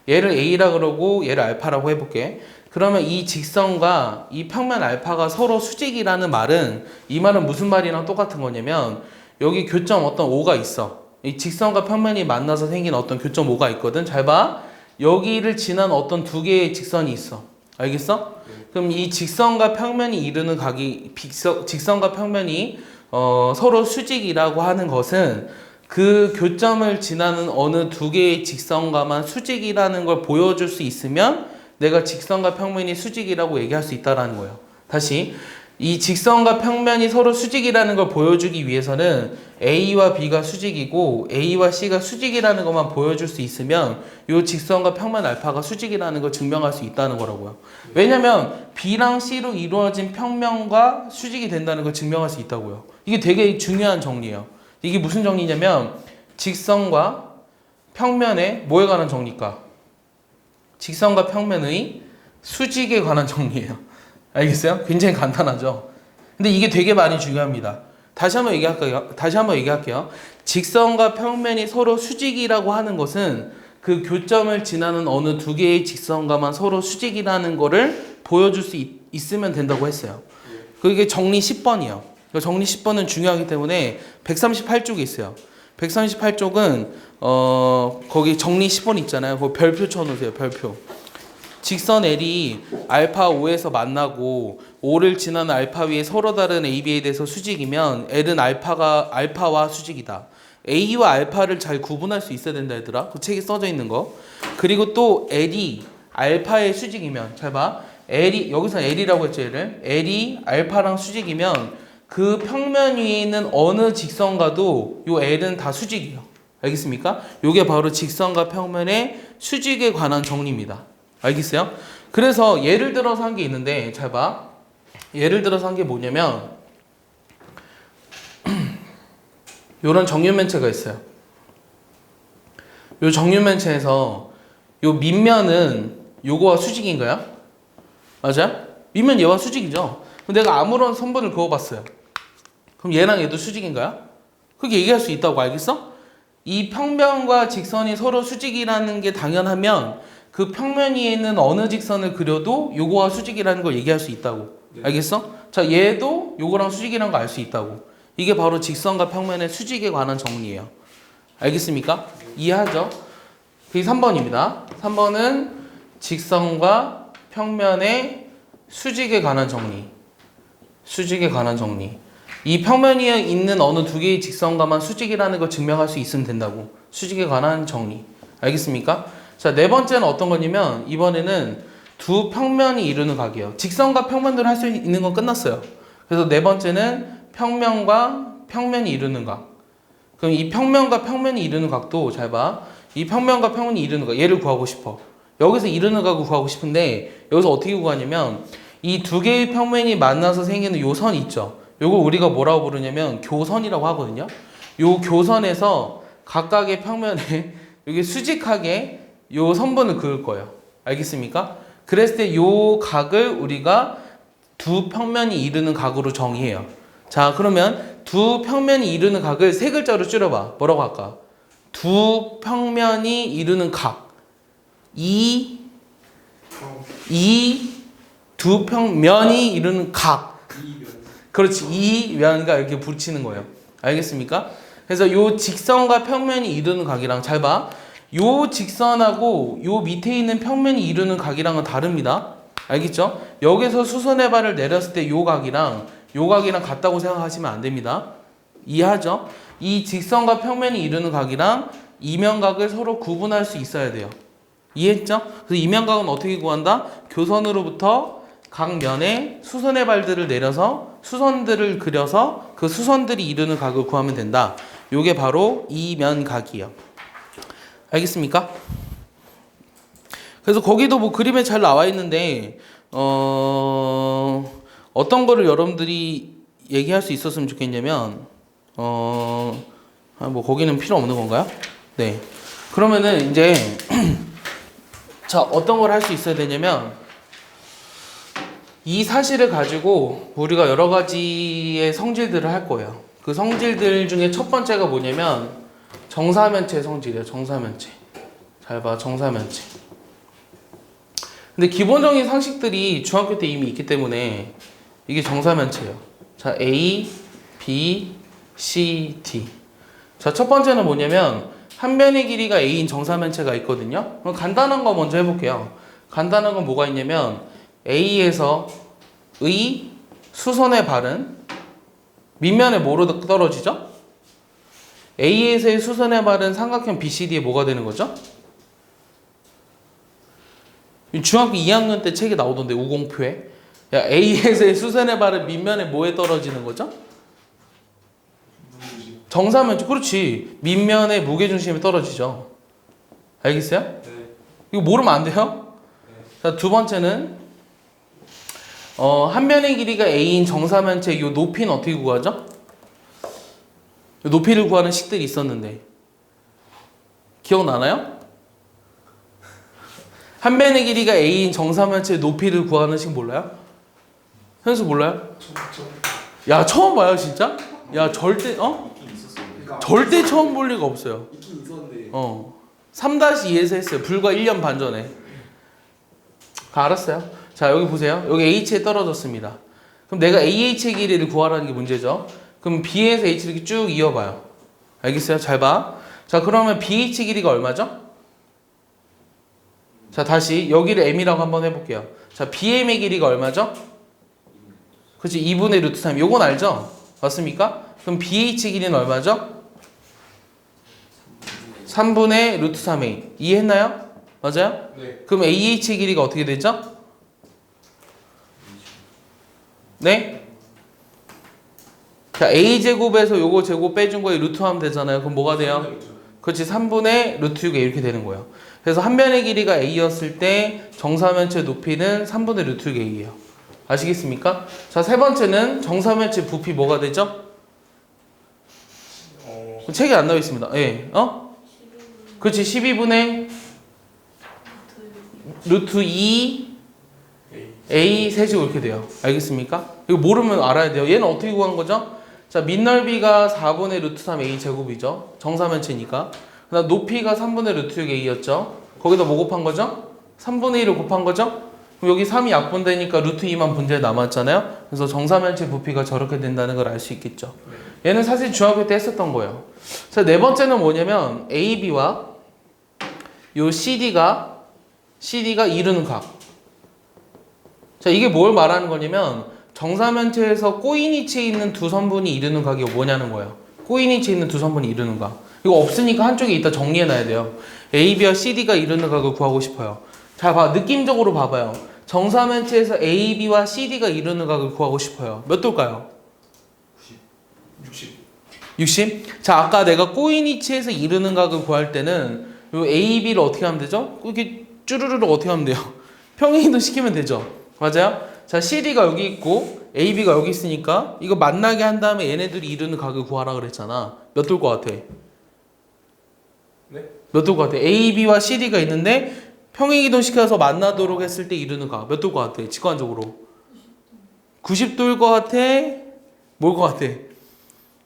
얘를 A라 그러고 얘를 알파라고 해볼게. 그러면 이 직선과 이 평면 알파가 서로 수직이라는 말은 이 말은 무슨 말이랑 똑같은 거냐면 여기 교점 어떤 O가 있어. 이 직선과 평면이 만나서 생긴 어떤 교점 O가 있거든. 잘 봐. 여기를 지난 어떤 두 개의 직선이 있어. 알겠어? 그럼 이 직선과 평면이 이루는 각이 직선과 평면이 서로 수직이라고 하는 것은 그 교점을 지나는 어느 두 개의 직선과만 수직이라는 걸 보여줄 수 있으면 내가 직선과 평면이 수직이라고 얘기할 수 있다라는 거예요. 다시 이 직선과 평면이 서로 수직이라는 걸 보여주기 위해서는 A와 B가 수직이고 A와 C가 수직이라는 것만 보여줄 수 있으면 이 직선과 평면 알파가 수직이라는 걸 증명할 수 있다는 거라고요. 왜냐면 B랑 C로 이루어진 평면과 수직이 된다는 걸 증명할 수 있다고요. 이게 되게 중요한 정리예요. 이게 무슨 정리냐면 직선과 평면의 뭐에 관한 정리일까? 직선과 평면의 수직에 관한 정리예요. 알겠어요? 굉장히 간단하죠? 근데 이게 되게 많이 중요합니다. 다시 한번 얘기할게요. 직선과 평면이 서로 수직이라고 하는 것은 그 교점을 지나는 어느 두 개의 직선과만 서로 수직이라는 거를 보여줄 수 있으면 된다고 했어요. 그게 정리 10번이요. 정리 10번은 중요하기 때문에 138쪽에 있어요. 138쪽은 거기 정리 10번 있잖아요. 거기 별표 쳐놓으세요. 별표. 직선 L이 알파 O에서 만나고 O를 지나는 알파 위에 서로 다른 A, B에 대해서 수직이면 L은 알파와 수직이다. A와 알파를 잘 구분할 수 있어야 된다 얘들아. 그 책에 써져 있는 거. 그리고 또 L이 알파의 수직이면 잘 봐. L이 여기서 L이라고 했죠 얘를. L이 알파랑 수직이면 그 평면 위에 있는 어느 직선과도 요 L은 다 수직이에요. 알겠습니까? 요게 바로 직선과 평면의 수직에 관한 정리입니다. 알겠어요? 그래서 예를 들어서 한 게 있는데 잘 봐. 예를 들어서 한 게 뭐냐면 요런 정육면체가 있어요. 요 정육면체에서 요 밑면은 요거와 수직인가요? 맞아요? 밑면 얘와 수직이죠. 그럼 내가 아무런 선분을 그어봤어요. 그럼 얘랑 얘도 수직인가요? 그렇게 얘기할 수 있다고. 알겠어? 이 평면과 직선이 서로 수직이라는 게 당연하면 그 평면 위에 있는 어느 직선을 그려도 요거와 수직이라는 걸 얘기할 수 있다고. 알겠어? 자, 얘도 요거랑 수직이라는 거 알 수 있다고. 이게 바로 직선과 평면의 수직에 관한 정리예요. 알겠습니까? 이해하죠? 그게 3번입니다. 3번은 직선과 평면의 수직에 관한 정리. 수직에 관한 정리. 이 평면 위에 있는 어느 두 개의 직선과만 수직이라는 걸 증명할 수 있으면 된다고. 수직에 관한 정리. 알겠습니까? 자, 네 번째는 어떤 거냐면 이번에는 두 평면이 이루는 각이에요. 직선과 평면으로 할 수 있는 건 끝났어요. 그래서 네 번째는 평면과 평면이 이루는 각. 그럼 이 평면과 평면이 이루는 각도 잘 봐. 이 평면과 평면이 이루는 각. 얘를 구하고 싶어. 여기서 이루는 각을 구하고 싶은데 여기서 어떻게 구하냐면 이 두 개의 평면이 만나서 생기는 요 선 있죠. 요거 우리가 뭐라고 부르냐면 교선이라고 하거든요. 요 교선에서 각각의 평면에 여기 수직하게 요 선분을 그을 거예요. 알겠습니까? 그랬을 때 요 각을 우리가 두 평면이 이루는 각으로 정의해요. 자, 그러면 두 평면이 이루는 각을 세 글자로 줄여봐. 뭐라고 할까? 두 평면이 이루는 각. 두 평면이 이루는 각. 그렇지. 이면과 이렇게 붙이는 거예요. 알겠습니까? 그래서 요 직선과 평면이 이루는 각이랑 잘 봐. 요 직선하고 요 밑에 있는 평면이 이루는 각이랑은 다릅니다. 알겠죠? 여기서 수선의 발을 내렸을 때 요 각이랑 같다고 생각하시면 안 됩니다. 이해하죠? 이 직선과 평면이 이루는 각이랑 이면각을 서로 구분할 수 있어야 돼요. 이해했죠? 그래서 이면각은 어떻게 구한다? 교선으로부터 각 면에 수선의 발들을 내려서 수선들을 그려서 그 수선들이 이루는 각을 구하면 된다. 요게 바로 이면각이에요. 알겠습니까? 그래서 거기도 뭐 그림에 잘 나와 있는데 어떤 거를 여러분들이 얘기할 수 있었으면 좋겠냐면 뭐 거기는 필요 없는 건가요? 네. 그러면은 이제 자, 어떤 걸 할 수 있어야 되냐면 이 사실을 가지고 우리가 여러 가지의 성질들을 할 거예요. 그 성질들 중에 첫 번째가 뭐냐면 정사면체 성질이에요. 정사면체. 잘 봐. 정사면체. 근데 기본적인 상식들이 중학교 때 이미 있기 때문에 이게 정사면체예요. 자, A, B, C, D. 자, 첫 번째는 뭐냐면 한 변의 길이가 a인 정사면체가 있거든요. 그럼 간단한 거 먼저 해볼게요. 간단한 건 뭐가 있냐면 a에서 의 수선의 발은 밑면에 뭐로 떨어지죠? a에서의 수선의 발은 삼각형 BCD에 뭐가 되는 거죠? 중학교 2학년 때 책에 나오던데 우공표에 야, a에서의 수선의 발은 밑면에 뭐에 떨어지는 거죠? 정사면체. 그렇지. 밑면에 무게중심이 떨어지죠. 알겠어요? 네. 이거 모르면 안 돼요? 네. 자, 두 번째는 한 변의 길이가 a인 정사면체 이 높이는 어떻게 구하죠? 요 높이를 구하는 식들이 있었는데 기억나나요? 한 변의 길이가 a인 정사면체 높이를 구하는 식 몰라요? 현수 몰라요? 야, 처음 봐요 진짜? 야, 절대 그러니까 절대 처음 볼 리가 없어요. 있긴 있었는데 3-2에서 했어요. 불과 1년 반 전에. 알았어요. 자, 여기 보세요. 여기 H에 떨어졌습니다. 그럼 내가 AH의 길이를 구하라는 게 문제죠. 그럼 B에서 H를 이렇게 쭉 이어봐요. 알겠어요? 잘 봐. 자, 그러면 BH 길이가 얼마죠? 자, 다시 여기를 M이라고 한번 해볼게요. 자, BM의 길이가 얼마죠? 그렇지, 2분의 루트 3. 요건 알죠? 맞습니까? 그럼 BH 길이는 얼마죠? 3분의 루트 3A. 이해했나요? 맞아요? 네. 그럼 AH의 길이가 어떻게 되죠? 네? 자, A제곱에서 요거 제곱 빼준 거에 루트 하면 되잖아요. 그럼 뭐가 돼요? 그렇지, 3분의 루트 6A 이렇게 되는 거예요. 그래서 한 변의 길이가 A였을 때 정사면체 높이는 3분의 루트 6A예요. 아시겠습니까? 자, 세 번째는 정사면체 부피 뭐가 되죠? 책에 안 나와 있습니다. 예. 그렇지, 12분의 루트 2 A 세제곱 이렇게 돼요. 알겠습니까? 이거 모르면 알아야 돼요. 얘는 어떻게 구한 거죠? 자, 밑넓이가 4분의 루트 3 A 제곱이죠. 정사면체니까. 그다음 높이가 3분의 루트 6 A였죠. 거기다 뭐 곱한 거죠? 3분의 1을 곱한 거죠? 그럼 여기 3이 약분되니까 루트 2만 분자에 남았잖아요. 그래서 정사면체 부피가 저렇게 된다는 걸 알 수 있겠죠. 얘는 사실 중학교 때 했었던 거예요. 자, 네 번째는 뭐냐면 AB와 요 CD가 이루는 각. 자, 이게 뭘 말하는 거냐면 정사면체에서 꼬인위치에 있는 두 선분이 이루는 각이 뭐냐는 거예요. 꼬인위치에 있는 두 선분이 이루는 각. 이거 없으니까 한쪽에 이따 정리해놔야 돼요. AB와 CD가 이루는 각을 구하고 싶어요. 자, 느낌적으로 봐봐요. 정사면체에서 AB와 CD가 이루는 각을 구하고 싶어요. 몇 도일까요? 60. 60? 자, 아까 내가 꼬인위치에서 이루는 각을 구할 때는 요 AB를 어떻게 하면 되죠? 이렇게 쭈르르르 어떻게 하면 돼요? 평행이동 시키면 되죠. 맞아요? 자, CD가 여기 있고 AB가 여기 있으니까 이거 만나게 한 다음에 얘네들이 이루는 각을 구하라 그랬잖아. 몇 도일 것 같아? 네? 몇 도일 것 같아? AB와 CD가 있는데 평행이동 시켜서 만나도록 했을 때 이루는 각 몇 도일 것 같아? 직관적으로 90도일 것 같아? 뭘 것 같아?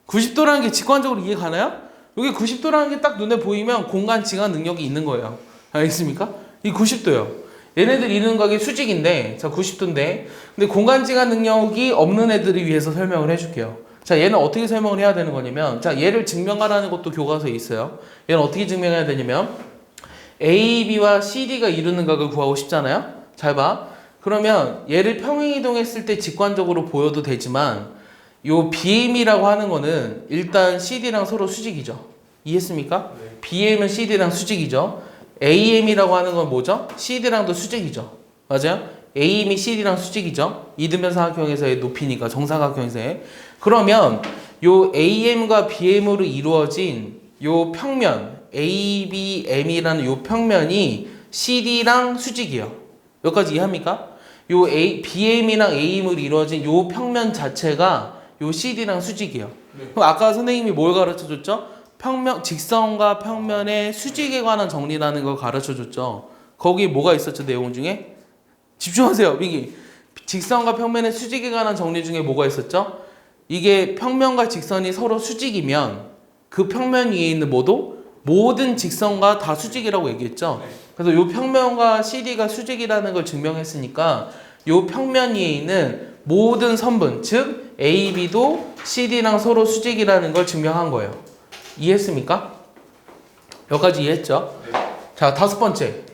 90도라는 게 직관적으로 이해 가나요? 여기 90도라는 게 딱 눈에 보이면 공간 지각 능력이 있는 거예요. 알겠습니까? 이 90도요. 얘네들 이루는 각이 수직인데, 자, 90도인데, 근데 공간 지각 능력이 없는 애들을 위해서 설명을 해줄게요. 자, 얘는 어떻게 설명을 해야 되는 거냐면, 자, 얘를 증명하라는 것도 교과서에 있어요. 얘는 어떻게 증명해야 되냐면, AB와 CD가 이루는 각을 구하고 싶잖아요? 잘 봐. 그러면 얘를 평행이동했을 때 직관적으로 보여도 되지만, 요 BM이라고 하는 거는 일단 CD랑 서로 수직이죠. 이해했습니까? 네. BM은 CD랑 수직이죠. AM이라고 하는 건 뭐죠? CD랑도 수직이죠. 맞아요? AM이 CD랑 수직이죠. 이등변 삼각형에서의 높이니까 정사각형에서의. 그러면 요 AM과 BM으로 이루어진 요 평면 ABM이라는 요 평면이 CD랑 수직이에요. 여기까지 이해합니까? 요 BM이랑 AM으로 이루어진 요 평면 자체가 요 CD랑 수직이에요. 네. 그럼 아까 선생님이 뭘 가르쳐 줬죠? 직선과 평면의 수직에 관한 정리라는 걸 가르쳐 줬죠. 거기 뭐가 있었죠? 내용 중에? 집중하세요, 민기. 직선과 평면의 수직에 관한 정리 중에 뭐가 있었죠? 이게 평면과 직선이 서로 수직이면 그 평면 위에 있는 모든 직선과 다 수직이라고 얘기했죠. 그래서 요 평면과 CD가 수직이라는 걸 증명했으니까 요 평면 위에 있는 모든 선분, 즉 AB도 CD랑 서로 수직이라는 걸 증명한 거예요. 이해했습니까? 여기까지 이해했죠? 자, 다섯 번째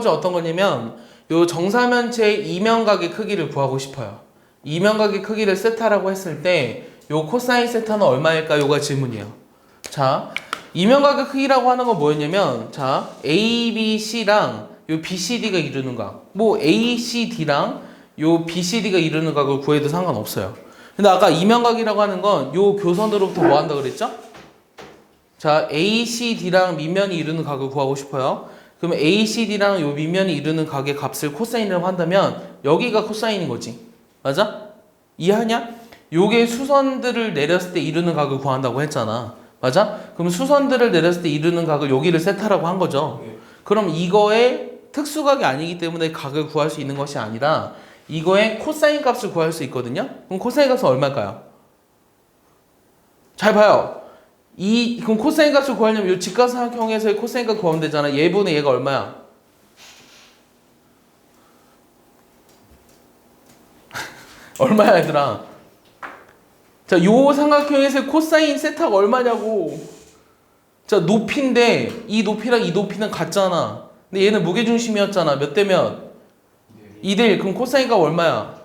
어떤 거냐면 요 정사면체의 이면각의 크기를 구하고 싶어요. 이면각의 크기를 세타라고 했을 때 요 코사인 세타는 얼마일까? 요가 질문이에요. 자, 이면각의 크기라고 하는 건 뭐였냐면 자, ABC랑 요 BCD가 이루는 각, 뭐 ACD랑 요 BCD가 이루는 각을 구해도 상관없어요. 근데 아까 이면각이라고 하는 건 요 교선으로부터 뭐 한다 그랬죠? 자, ACD랑 밑면이 이루는 각을 구하고 싶어요. 그러면 ACD랑 요 밑면이 이루는 각의 값을 코사인이라고 한다면 여기가 코사인인 거지. 맞아? 이해하냐? 요게 수선들을 내렸을 때 이루는 각을 구한다고 했잖아. 맞아? 그럼 수선들을 내렸을 때 이루는 각을 여기를 세타라고 한 거죠. 네. 그럼 이거의 특수각이 아니기 때문에 각을 구할 수 있는 것이 아니라 이거의 코사인 값을 구할 수 있거든요. 그럼 코사인 값은 얼마일까요? 잘 봐요. 그럼 코사인 값을 구하려면 이 직각삼각형에서의 코사인 값 구하면 되잖아. 얘분의 얘가 얼마야? 얼마야 얘들아? 자, 요 삼각형에서의 코사인 세타가 얼마냐고. 자, 높이인데 이 높이랑 이 높이는 같잖아. 근데 얘는 무게중심이었잖아. 몇 대 몇? 2대 1. 그럼 코사인 값 얼마야?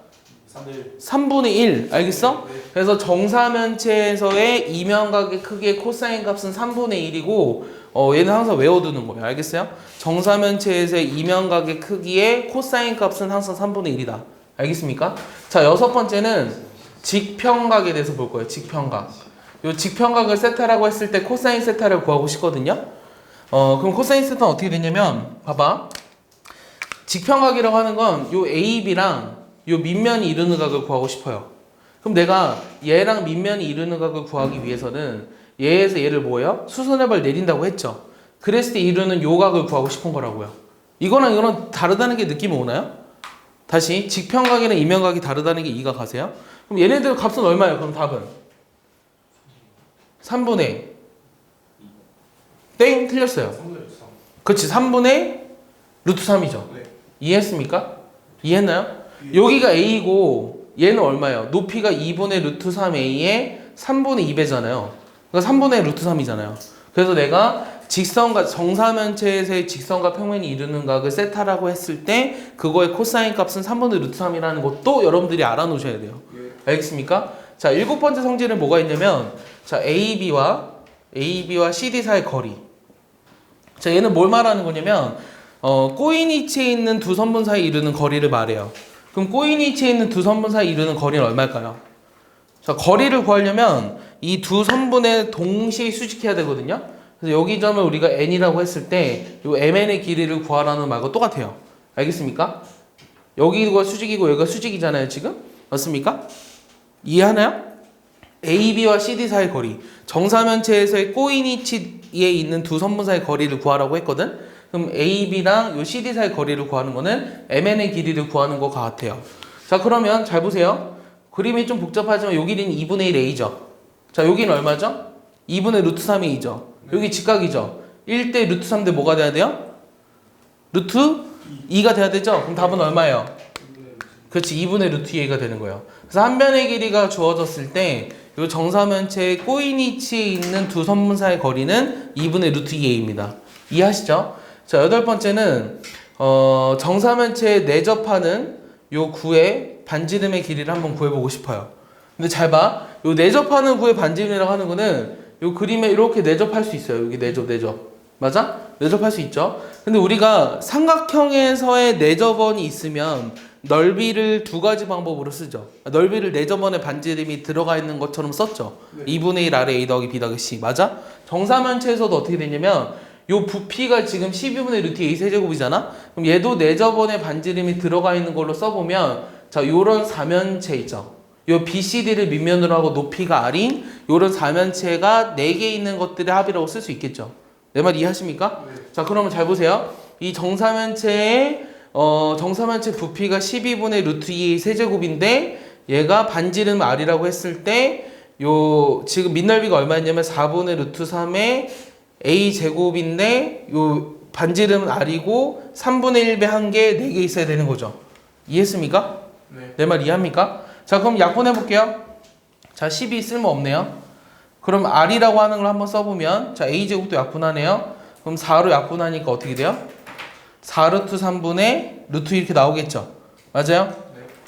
3분의 1. 알겠어? 네. 그래서 정사면체에서의 이면각의 크기의 코사인 값은 3분의 1이고 얘는 항상 외워두는 거예요. 알겠어요? 정사면체에서의 이면각의 크기의 코사인 값은 항상 3분의 1이다. 알겠습니까? 자, 여섯 번째는 직평각에 대해서 볼 거예요. 직평각. 요 직평각을 세타라고 했을 때 코사인 세타를 구하고 싶거든요. 그럼 코사인 세타는 어떻게 되냐면 봐봐. 직평각이라고 하는 건 요 AB랑 요 밑면이 이루는 각을 구하고 싶어요. 그럼 내가 얘랑 밑면이 이루는 각을 구하기 위해서는 얘에서 얘를 뭐예요? 수선해발 내린다고 했죠. 그랬을 때 이루는 요 각을 구하고 싶은 거라고요. 이거랑 이거랑 다르다는 게 느낌이 오나요? 다시 직평각이랑 이면각이 다르다는 게 이해가 가세요? 그럼 얘네들 값은 얼마예요? 그럼 답은 3분의 땡 틀렸어요. 그렇지 3분의 루트 3이죠. 네. 이해했습니까? 이해했나요? 여기가 A고 얘는 얼마예요? 높이가 2분의 루트 3A에 3분의 2배잖아요. 그러니까 3분의 루트 3이잖아요. 그래서 내가 직선과 정사면체에서의 직선과 평면이 이루는 각을 세타라고 했을 때 그거의 코사인 값은 3분의 루트 3이라는 것도 여러분들이 알아놓으셔야 돼요. 알겠습니까? 자, 일곱 번째 성질은 뭐가 있냐면 자, AB와 CD 사이의 거리. 자, 얘는 뭘 말하는 거냐면 꼬인 위치에 있는 두 선분 사이 이루는 거리를 말해요. 그럼 꼬인 위치에 있는 두 선분 사이 이루는 거리는 얼마일까요? 자, 거리를 구하려면 이 두 선분에 동시에 수직해야 되거든요. 그래서 여기 점을 우리가 n이라고 했을 때 이 mn의 길이를 구하라는 말과 똑같아요. 알겠습니까? 여기가 수직이고 여기가 수직이잖아요, 지금? 맞습니까? 이해하나요? AB와 CD 사이의 거리. 정사면체에서의 꼬인 위치에 있는 두 선분 사이의 거리를 구하라고 했거든. 그럼 AB랑 요 CD 사이의 거리를 구하는 거는 MN의 길이를 구하는 것 같아요. 자, 그러면 잘 보세요. 그림이 좀 복잡하지만 요 길이는 2분의 1 A죠. 자, 여기는 얼마죠? 2분의 루트 3 A죠. 여기 직각이죠. 1대 루트 3대 뭐가 돼야 돼요? 루트 2가 돼야 되죠? 그럼 답은 얼마예요? 그렇지, 2분의 루트 2A가 되는 거예요. 그래서 한 변의 길이가 주어졌을 때 이 정사면체의 꼬인 위치에 있는 두 선분 사이의 거리는 2분의 루트 2A입니다. 이해하시죠? 자, 여덟 번째는 정사면체에 내접하는 요 구의 반지름의 길이를 한번 구해보고 싶어요. 근데 잘 봐. 요 내접하는 구의 반지름이라고 하는 거는 요 그림에 이렇게 내접할 수 있어요. 여기 내접. 맞아? 내접할 수 있죠. 근데 우리가 삼각형에서의 내접원이 있으면 넓이를 두 가지 방법으로 쓰죠. 넓이를 내접원의 반지름이 들어가 있는 것처럼 썼죠. 네. 2분의 1 아래 A 더하기 B 더하기 C. 맞아? 정사면체에서도 어떻게 되냐면 요 부피가 지금 12분의 루트 A 세제곱이잖아? 그럼 얘도 내접원의 반지름이 들어가 있는 걸로 써보면 자, 요런 사면체 있죠. 요 BCD를 밑면으로 하고 높이가 R인 요런 사면체가 4개 있는 것들의 합이라고 쓸 수 있겠죠. 내 말 이해하십니까? 네. 자, 그러면 잘 보세요. 이 정사면체의 정사면체 부피가 12분의 루트 2 세제곱인데 얘가 반지름 R이라고 했을 때 요 지금 밑넓이가 얼마였냐면 4분의 루트 3의 A 제곱인데 요 반지름은 R이고 3분의 1배 한 개 4개 있어야 되는 거죠. 이해했습니까? 네. 내 말 이해합니까? 자, 그럼 약분해 볼게요. 자, 12 쓸모 없네요. 그럼 R이라고 하는 걸 한번 써보면 자 A제곱도 약분하네요. 그럼 4로 약분하니까 어떻게 돼요? 4루트 3분의 루트 2 이렇게 나오겠죠? 맞아요?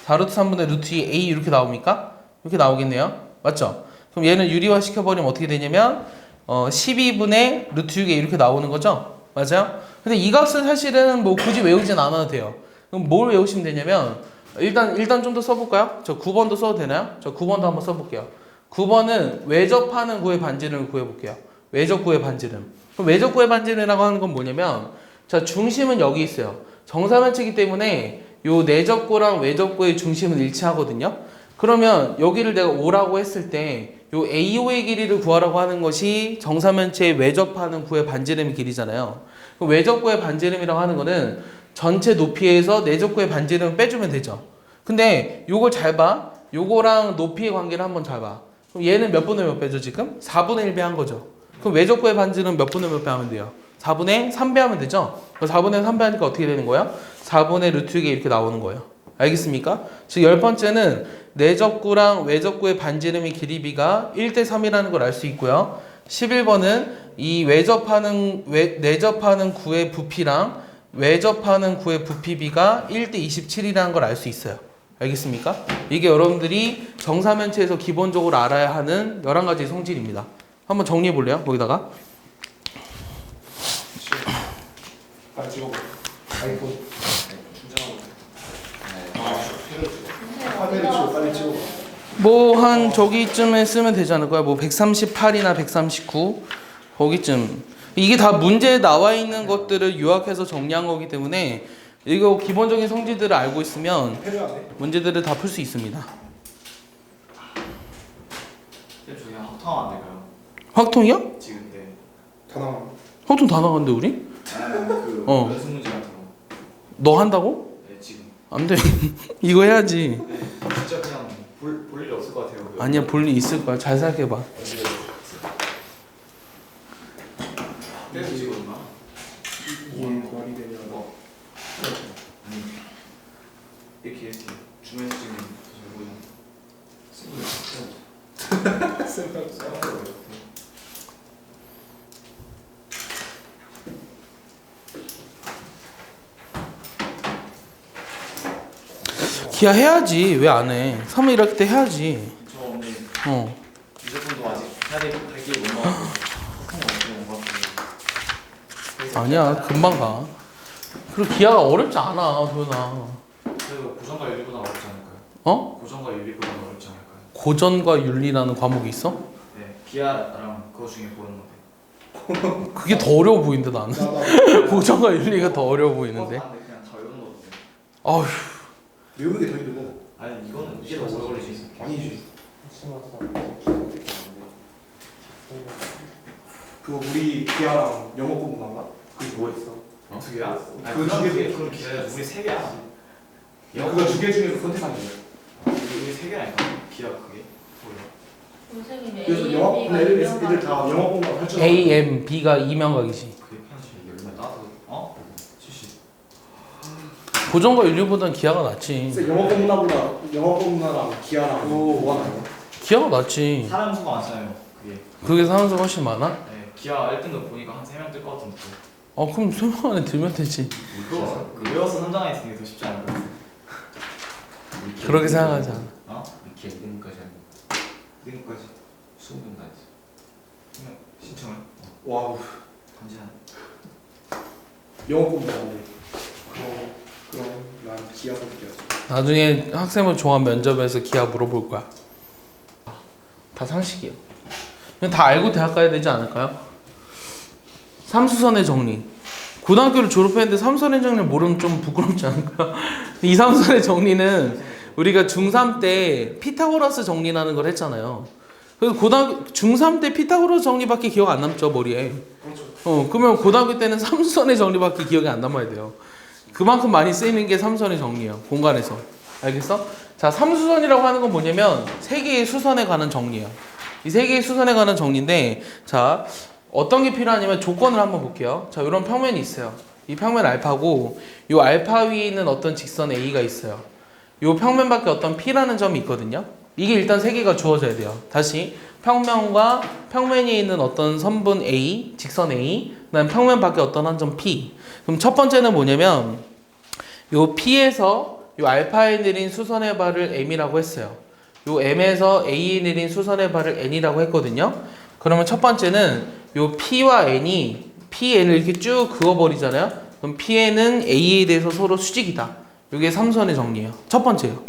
4루트 3분의 루트 2 A 이렇게 나옵니까? 이렇게 나오겠네요. 맞죠? 그럼 얘는 유리화 시켜버리면 어떻게 되냐면 12분의 루트 6에 이렇게 나오는 거죠? 맞아요? 근데 이 값은 사실은 뭐 굳이 외우진 않아도 돼요. 그럼 뭘 외우시면 되냐면 일단 좀 더 써볼까요? 저 9번도 써도 되나요? 저 9번도 한번 써볼게요. 9번은 외접하는 구의 반지름을 구해볼게요. 외접구의 반지름. 그럼 외접구의 반지름이라고 하는 건 뭐냐면 자 중심은 여기 있어요. 정사면체이기 때문에 요 내접구랑 외접구의 중심은 일치하거든요. 그러면 여기를 내가 5라고 했을 때 요 AO의 길이를 구하라고 하는 것이 정사면체에 외접하는 구의 반지름의 길이잖아요. 그럼 외접구의 반지름이라고 하는 거는 전체 높이에서 내접구의 반지름을 빼주면 되죠. 근데 요걸 잘 봐. 요거랑 높이의 관계를 한번 잘 봐. 그럼 얘는 몇 분의 몇 배죠 지금? 4분의 1배 한 거죠. 그럼 외접구의 반지름 몇 분의 몇 배 하면 돼요? 4분의 3배 하면 되죠? 4분의 3배 하니까 어떻게 되는 거예요? 4분의 루트 6이 이렇게 나오는 거예요. 알겠습니까? 즉 10번째는 내접구랑 외접구의 반지름의 길이비가 1대3이라는 걸 알 수 있고요. 11번은 이 내접하는 구의 부피랑 외접하는 구의 부피비가 1대27이라는 걸 알 수 있어요. 알겠습니까? 이게 여러분들이 정사면체에서 기본적으로 알아야 하는 11가지 성질입니다. 한번 정리해 볼래요? 거기다가 빨리 찍어봐. 아이폰. 화면을 찍어, 빨리 찍어봐. 뭐 한 저기쯤에 쓰면 되지 않을까요? 뭐 138이나 139 거기쯤. 이게 다 문제에 나와 있는 것들을 요약해서 정리한 거기 때문에 이거 기본적인 성질들을 알고 있으면 문제들을 다 풀 수 있습니다. 저기 합통하면 안 될까요? 확통이요? 지금 네. 다 나와. 확통 다 나갔는데 우리? 그 어. 연습 문제 같은 거. 너 한다고? 네 지금. 안 돼. 이거 해야지. 네, 진짜 그냥 볼 일이 없을 것 같아요. 아니야, 볼 일 있을 거야. 잘 생각해봐. 네 지금나. 이게 말이 되냐? 아니 이렇게 주면서 지금 기아 해야지. 왜 안 해? 3월 1학기 때 해야지. 저 오늘 어. 무조건도 아직 해야 될 길이 못 나와서 조금 어떻게 온것 같아요. 아니야, 금방 가. 그리고 기아가 어렵지 않아, 도현아. 그래도 고전과 윤리보다 어렵지 않을까요? 어? 고전과 윤리보다 어렵지 않을까요? 고전과 윤리라는 과목이 있어? 네 기아랑 그거 중에 고른 건데. 그게 더 어려워 보이는데 나는. 고전과 윤리가 더 어려워 보이는데. 아, 근데 그냥 다 외우는 건데. 아휴. 외우는 게 더 힘들어. 아니 이거는 이게 더 오래 걸리지. 아니지. 그거 우리 기아랑 영어 공부 나가? 그게 뭐였어? 두 개야? 아니, 그거 그럼 두 개. 그럼 기아 우리 세 개야. 그거 두 개 중에서 선택하는 거야. 우리 세 개라니까. 기아 그게. 뭐야? 선생님이 그래서 영어 근데 애들 다 영어 공부 할 줄. A, M, B가 이명각이지. 그게 편지 이게 얼마 나도 70. 고전과 윤리보다는 기아가 낫지. 영어 공부랑 기아랑 뭐가 나요? 기아가 낫지. 사람 수가 많잖아요. 그게. 그게 사람수 훨씬 많아? 네, 기아 1등급 보니까 한 3명 뜰 것 같은데. 그럼 설명 안에 들면 되지. 외워서 현장에 드는 게 더 쉽지 않을까? 그렇게 생각하지 않아. 어? 이렇게 1등까지 하는 1등급까지 20명 다 했어. 신청을. 와우. 단지한. 영어 공부 안 해. 그럼 난 기아 선택이었어. 나중에 학생부 종합 면접에서 기아 물어볼 거야. 다 상식이야. 그냥 다 알고 대학 가야 되지 않을까요? 삼수선의 정리. 고등학교를 졸업했는데 삼수선의 정리 모르면 좀 부끄럽지 않을까? 이 삼수선의 정리는 우리가 중3 때 피타고라스 정리라는 걸 했잖아요. 그래서 중3 때 피타고라스 정리밖에 기억 안 남죠, 머리에. 그러면 고등학교 때는 삼수선의 정리밖에 기억이 안 남아야 돼요. 그만큼 많이 쓰이는 게 삼수선의 정리예요, 공간에서. 알겠어? 자, 삼수선이라고 하는 건 뭐냐면 세 개의 수선에 관한 정리예요. 이 세 개의 수선에 관한 정리인데, 자, 어떤 게 필요하냐면 조건을 한번 볼게요. 자, 이런 평면이 있어요. 이 평면 알파고, 이 알파 위에 있는 어떤 직선 A가 있어요. 이 평면 밖에 어떤 P라는 점이 있거든요. 이게 일단 세 개가 주어져야 돼요. 다시 평면과 평면에 있는 어떤 선분 A, 직선 A, 그다음 평면 밖에 어떤 한 점 P. 그럼 첫 번째는 뭐냐면 요 P에서 요 알파에 내린 수선의 발을 M이라고 했어요. 요 M에서 A에 내린 수선의 발을 N이라고 했거든요. 그러면 첫 번째는 요 P와 N이 PN을 이렇게 쭉 그어버리잖아요. 그럼 PN은 A에 대해서 서로 수직이다. 이게 삼선의 정리예요. 첫 번째요.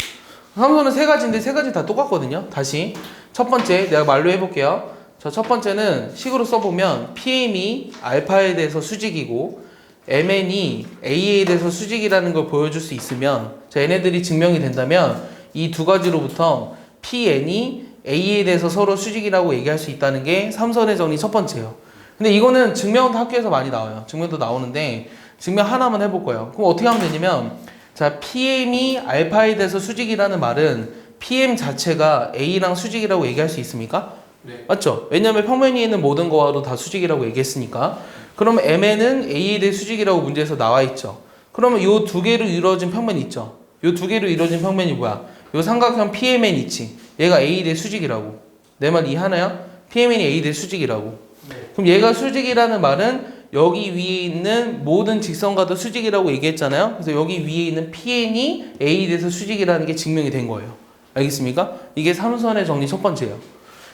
삼선은 세 가지인데 세 가지 다 똑같거든요. 다시 첫 번째 내가 말로 해볼게요. 자, 첫 번째는 식으로 써보면 PM이 알파에 대해서 수직이고 MN이 A에 대해서 수직이라는 걸 보여줄 수 있으면 자, 얘네들이 증명이 된다면 이 두 가지로부터 PN이 A에 대해서 서로 수직이라고 얘기할 수 있다는 게 삼선의 정리 첫 번째예요. 근데 이거는 증명도 학교에서 많이 나와요. 증명도 나오는데 증명 하나만 해볼 거예요. 그럼 어떻게 하면 되냐면 자, PM이 알파에 대해서 수직이라는 말은 PM 자체가 A랑 수직이라고 얘기할 수 있습니까? 네. 맞죠? 왜냐면 평면이 있는 모든 거와도 다 수직이라고 얘기했으니까. 그러면 MN은 A에 대해 수직이라고 문제에서 나와 있죠. 그러면 이 두 개로 이루어진 평면 있죠? 이 두 개로 이루어진 평면이 뭐야? 이 삼각형 PMN 있지? 얘가 A에 대해 수직이라고. 내 말 이해하나요? PMN이 A에 대해 수직이라고. 네. 그럼 얘가 수직이라는 말은 여기 위에 있는 모든 직선과도 수직이라고 얘기했잖아요. 그래서 여기 위에 있는 PN이 A에 대해서 수직이라는 게 증명이 된 거예요. 알겠습니까? 이게 삼선의 정리 첫 번째예요.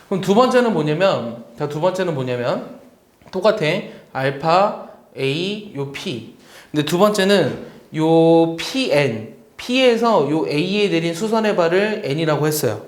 그럼 두 번째는 뭐냐면, 자, 두 번째는 뭐냐면, 똑같아. 알파, A, 요 P. 근데 두 번째는 요 PN. P에서 요 A에 내린 수선의 발을 N이라고 했어요.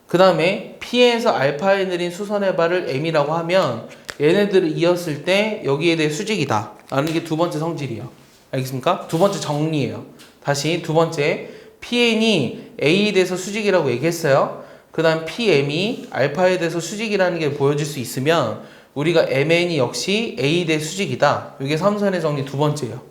그 다음에 P에서 알파에 내린 수선의 발을 M이라고 하면 얘네들을 이었을 때 여기에 대해 수직이다 라는 게 두 번째 성질이에요. 알겠습니까? 두 번째 정리예요. 다시 두 번째 PN이 A에 대해서 수직이라고 얘기했어요. 그 다음 PM이 알파에 대해서 수직이라는 게 보여줄 수 있으면 우리가 MN이 역시 A에 대해 수직이다. 이게 삼선의 정리 두 번째예요.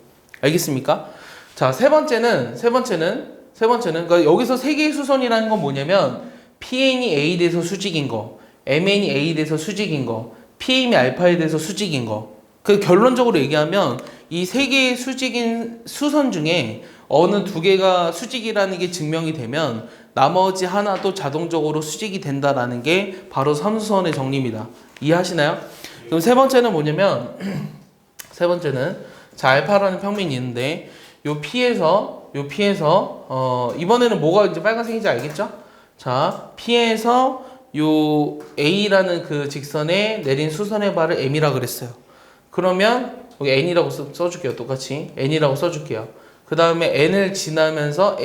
알겠습니까? 자, 세 번째는 그러니까 여기서 세 개의 수선이라는 건 뭐냐면 PN이 A에 대해서 수직인 거, MN이 A에 대해서 수직인 거, PM이 알파에 대해서 수직인 거. 그 결론적으로 얘기하면 이 세 개의 수직인 수선 중에 어느 두 개가 수직이라는 게 증명이 되면 나머지 하나도 자동적으로 수직이 된다라는 게 바로 삼수선의 정리입니다. 이해하시나요? 그럼 세 번째는 뭐냐면 세 번째는 자, 알파라는 평면이 있는데 요 P에서 이번에는 뭐가 이제 빨간색인지 알겠죠? 자, P에서 요 A라는 그 직선에 내린 수선의 발을 M이라고 그랬어요. 그러면 여기 N이라고 써줄게요. 똑같이 N이라고 써줄게요. 그 다음에 N을 지나면서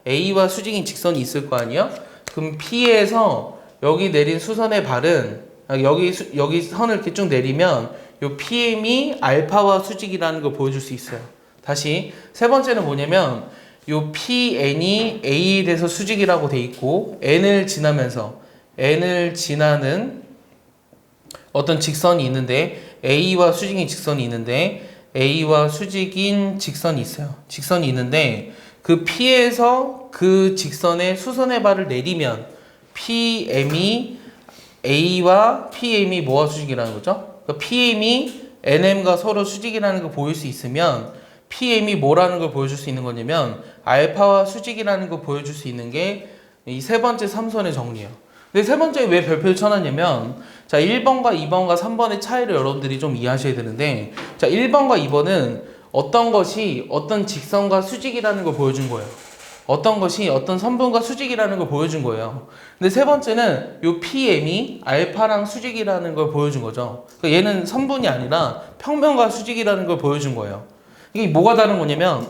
A와 수직인 직선이 있을 거 아니에요? 그럼 P에서 여기 내린 수선의 발은 여기 선을 이렇게 쭉 내리면 요 PM이 알파와 수직이라는 걸 보여줄 수 있어요. 다시 세 번째는 뭐냐면 요 PN이 A에 대해서 수직이라고 돼 있고 N을 지나는 어떤 직선이 있는데 A와 수직인 직선이 있는데 직선이 있는데 그 P에서 그 직선에 수선의 발을 내리면 PM이 A와 PM이 뭐와 수직이라는 거죠? 그러니까 PM이 NM과 서로 수직이라는 걸 보일 수 있으면 PM이 뭐라는 걸 보여줄 수 있는 거냐면 알파와 수직이라는 걸 보여줄 수 있는 게 이 세 번째 삼선의 정리예요. 근데 세 번째 왜 별표를 쳐놨냐면 자 1번과 2번과 3번의 차이를 여러분들이 좀 이해하셔야 되는데 자 1번과 2번은 어떤 것이 어떤 직선과 수직이라는 걸 보여준 거예요. 어떤 것이 어떤 선분과 수직이라는 걸 보여준 거예요. 근데 세 번째는 요 PM이 알파랑 수직이라는 걸 보여준 거죠. 그러니까 얘는 선분이 아니라 평면과 수직이라는 걸 보여준 거예요. 이게 뭐가 다른 거냐면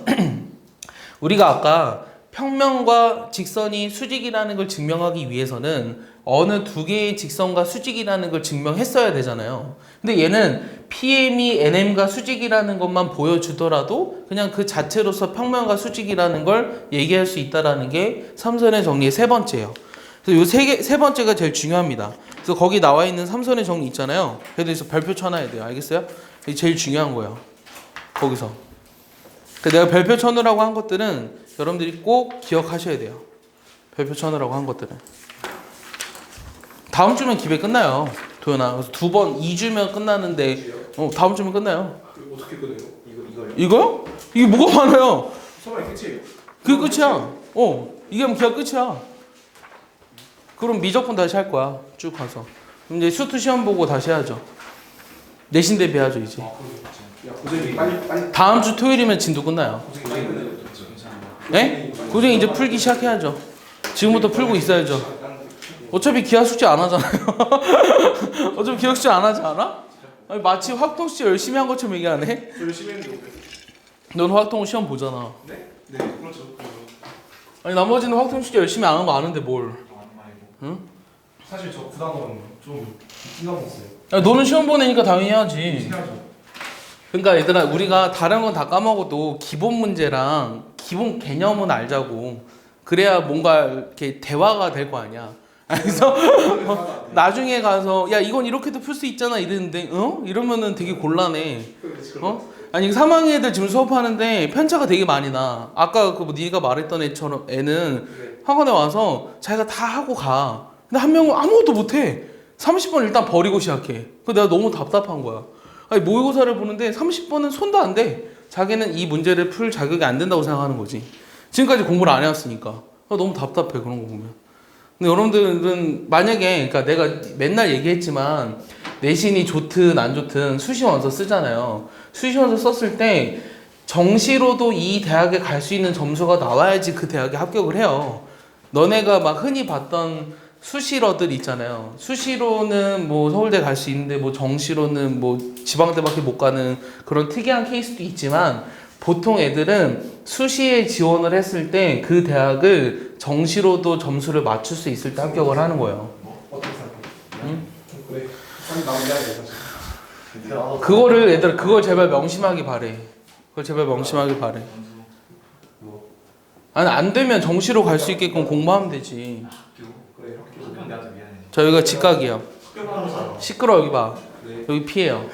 우리가 아까 평면과 직선이 수직이라는 걸 증명하기 위해서는 어느 두 개의 직선과 수직이라는 걸 증명했어야 되잖아요. 근데 얘는 PM이 NM과 수직이라는 것만 보여주더라도 그냥 그 자체로서 평면과 수직이라는 걸 얘기할 수 있다는 게 삼선의 정리의 세 번째예요. 그래서 세 번째가 제일 중요합니다. 그래서 거기 나와 있는 삼선의 정리 있잖아요. 그래서 별표 쳐놔야 돼요. 알겠어요? 이게 제일 중요한 거예요. 거기서. 내가 별표 쳐놓으라고 한 것들은 여러분들이 꼭 기억하셔야 돼요. 별표 쳐놓으라고 한 것들은. 다음 주면 기회 끝나요. 도연아. 그래서 2주면 끝나는데 다음 주면 끝나요. 어떻게 끝내요? 이거요? 이거요? 이게 뭐가 많아요? 설마 끝이에요? 그게 끝이야. 이게 하면 기가 끝이야. 그럼 미적분 다시 할 거야. 쭉 가서. 그럼 이제 수투 시험 보고 다시 해야죠. 내신 대비하죠 이제. 아 그래. 야 고생이 빨리 다음 주 토요일이면 진도 끝나요. 고생이 빨리 끝내. 네? 고생 이제 풀기 시작해야죠. 지금부터 풀고 있어야죠. 어차피 기하 숙제 안 하잖아요. 어차피 기하 숙제 안 하지 않아? 아니, 마치 확통 숙제 열심히 한 것처럼 얘기하네. 저 열심히 했는데 어때? 넌 확통 시험 보잖아. 네? 네 그렇죠. 아니 나머지는 확통 숙제 열심히 안 한 거 아는데 뭘? 응? 사실 저 부담은 좀 끼어먹었어요. 야, 너는 시험 보내니까 당연히 해야지. 신기하죠. 그러니까 얘들아 우리가 다른 건 다 까먹어도 기본 문제랑 기본 개념은 알자고. 그래야 뭔가 이렇게 대화가 될 거 아니야. 그래서 나중에 가서 야 이건 이렇게도 풀 수 있잖아 이랬는데 어? 이러면은 되게 곤란해. 어? 아니 3학년 애들 지금 수업하는데 편차가 되게 많이 나. 아까 그 뭐 네가 말했던 애처럼 애는 학원에 와서 자기가 다 하고 가. 근데 한 명은 아무것도 못해. 30번 일단 버리고 시작해. 그 내가 너무 답답한 거야. 아니 모의고사를 보는데 30번은 손도 안 대. 자기는 이 문제를 풀 자격이 안 된다고 생각하는 거지. 지금까지 공부를 안 해왔으니까. 너무 답답해 그런 거 보면. 근데 여러분들은 만약에 그러니까 내가 맨날 얘기했지만 내신이 좋든 안 좋든 수시원서 쓰잖아요. 수시원서 썼을 때 정시로도 이 대학에 갈 수 있는 점수가 나와야지 그 대학에 합격을 해요. 너네가 막 흔히 봤던 수시러들 있잖아요. 수시로는 뭐 서울대 갈 수 있는데 뭐 정시로는 뭐 지방대밖에 못 가는 그런 특이한 케이스도 있지만 보통 애들은 수시에 지원을 했을 때 그 대학을 정시로도 점수를 맞출 수 있을 때 합격을 하는 거예요. 어떻게 생각해? 응? 그래. 빨리 나오게 해야 돼 사실. 그거를 얘들아 그걸 제발 명심하기 바래. 그걸 제발 명심하기 바래. 아니 안 되면 정시로 갈 수 있게끔 공부하면 되지. 그래. 학교는 내한테 미안해. 자 여기가 직각이에요. 학교만 살아. 시끄러 여기 봐. 네. 여기 P예요.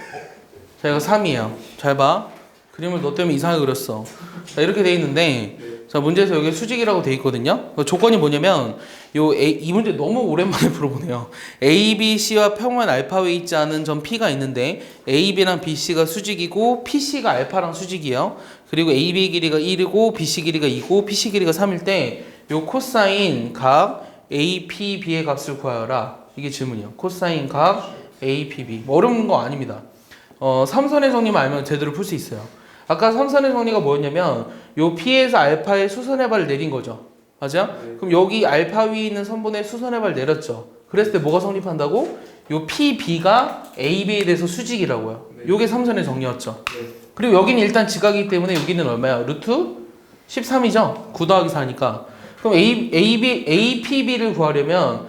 자 여기가 3이에요. 잘 봐. 그림을 너 때문에 이상하게 그렸어. 자 이렇게 돼 있는데 자 문제에서 여기 수직이라고 돼 있거든요. 조건이 뭐냐면 이 문제 너무 오랜만에 풀어보네요. A, B, C와 평면 알파에 있지 않은 점 P가 있는데 A, B랑 B, C가 수직이고 P, C가 알파랑 수직이에요. 그리고 A, B 길이가 1이고 B, C 길이가 2고 P, C 길이가 3일 때 요 코사인 각 A, P, B의 값을 구하여라. 이게 질문이에요. 코사인 각 A, P, B. 뭐 어려운 거 아닙니다. 삼선의 정리만 알면 제대로 풀 수 있어요. 아까 삼선의 정리가 뭐였냐면 요 P에서 알파의 수선의 발을 내린 거죠. 맞아? 네. 그럼 여기 알파 위에 있는 선분의 수선의 발을 내렸죠. 그랬을 때 뭐가 성립한다고? 요 P, B가 A, B에 대해서 수직이라고요. 네. 요게 삼선의 정리였죠. 네. 그리고 여기는 일단 직각이기 때문에 여기는 얼마야? 루트 13이죠? 9 더하기 4니까. 그럼 APB를 구하려면